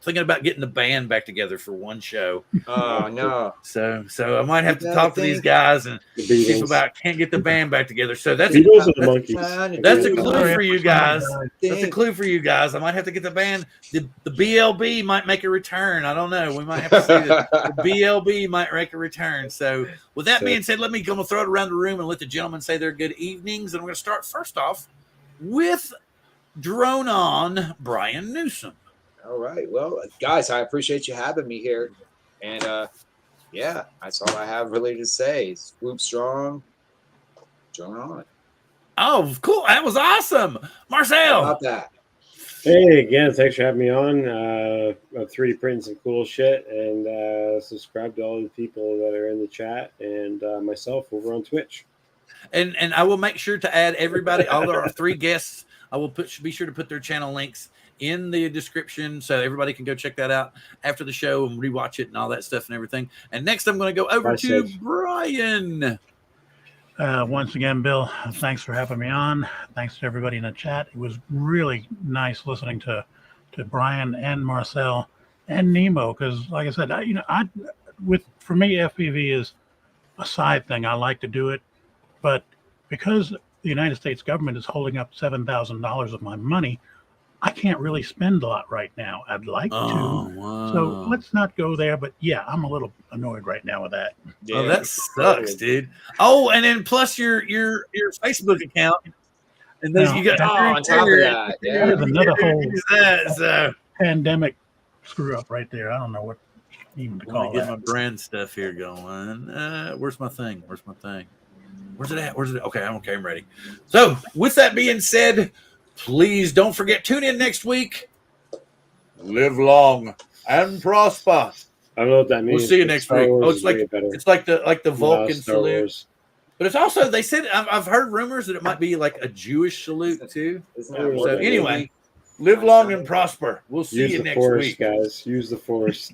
thinking about getting the band back together for one show. Oh no! So I might have to You talk to these guys and The see Beatles. about can't get the band back together. So that's Beatles or the Monkeys? that's a Okay. clue for you guys. That's a Dang. clue for you guys. I might have to get the band. The BLB might make a return. I don't know. We might have to see the BLB might make a return. So with that being said, I'm going to throw it around the room and let the gentlemen say their good evenings. And I'm going to start first off with Drone On Brian Newsom. All right. Well, guys, I appreciate you having me here. And yeah, that's all I have really to say. Swoop strong, drone on. Oh, cool. That was awesome. How Marcel. about that? Hey, again, thanks for having me on. I'm 3D printing some cool shit, and subscribe to all the people that are in the chat and myself over on Twitch. And I will make sure to add everybody, all our 3 guests. I will be sure to put their channel links in the description so everybody can go check that out after the show and rewatch it and all that stuff and everything. And next, I'm going to go over to Brian. Once again, Bill, thanks for having me on. Thanks to everybody in the chat. It was really nice listening to Brian and Marcel and Nemo because, like I said, for me, FPV is a side thing. I like to do it, but because the United States government is holding up $7,000 of my money, I can't really spend a lot right now. I'd like to. Wow. So let's not go there. But yeah, I'm a little annoyed right now with that. Yeah, Oh, that sucks, dude. Oh, and then plus your Facebook account. And then you got on top of that, yeah. There's another whole So pandemic screw up right there. I don't know what even to let call me get that. my brand stuff here going. Where's my thing? Where's it at? Okay, I'm ready. So with that being said, please don't forget, tune in next week. Live long and prosper. I don't know what that means. We'll see you but next Star week. Wars Oh, is way better. it's like the Vulcan Star salute. Wars. But it's also, they said, I've heard rumors that it might be like a Jewish salute too. Isn't that that what So that anyway, live long and prosper. We'll see Use you the next Force, week. guys. Use the Force.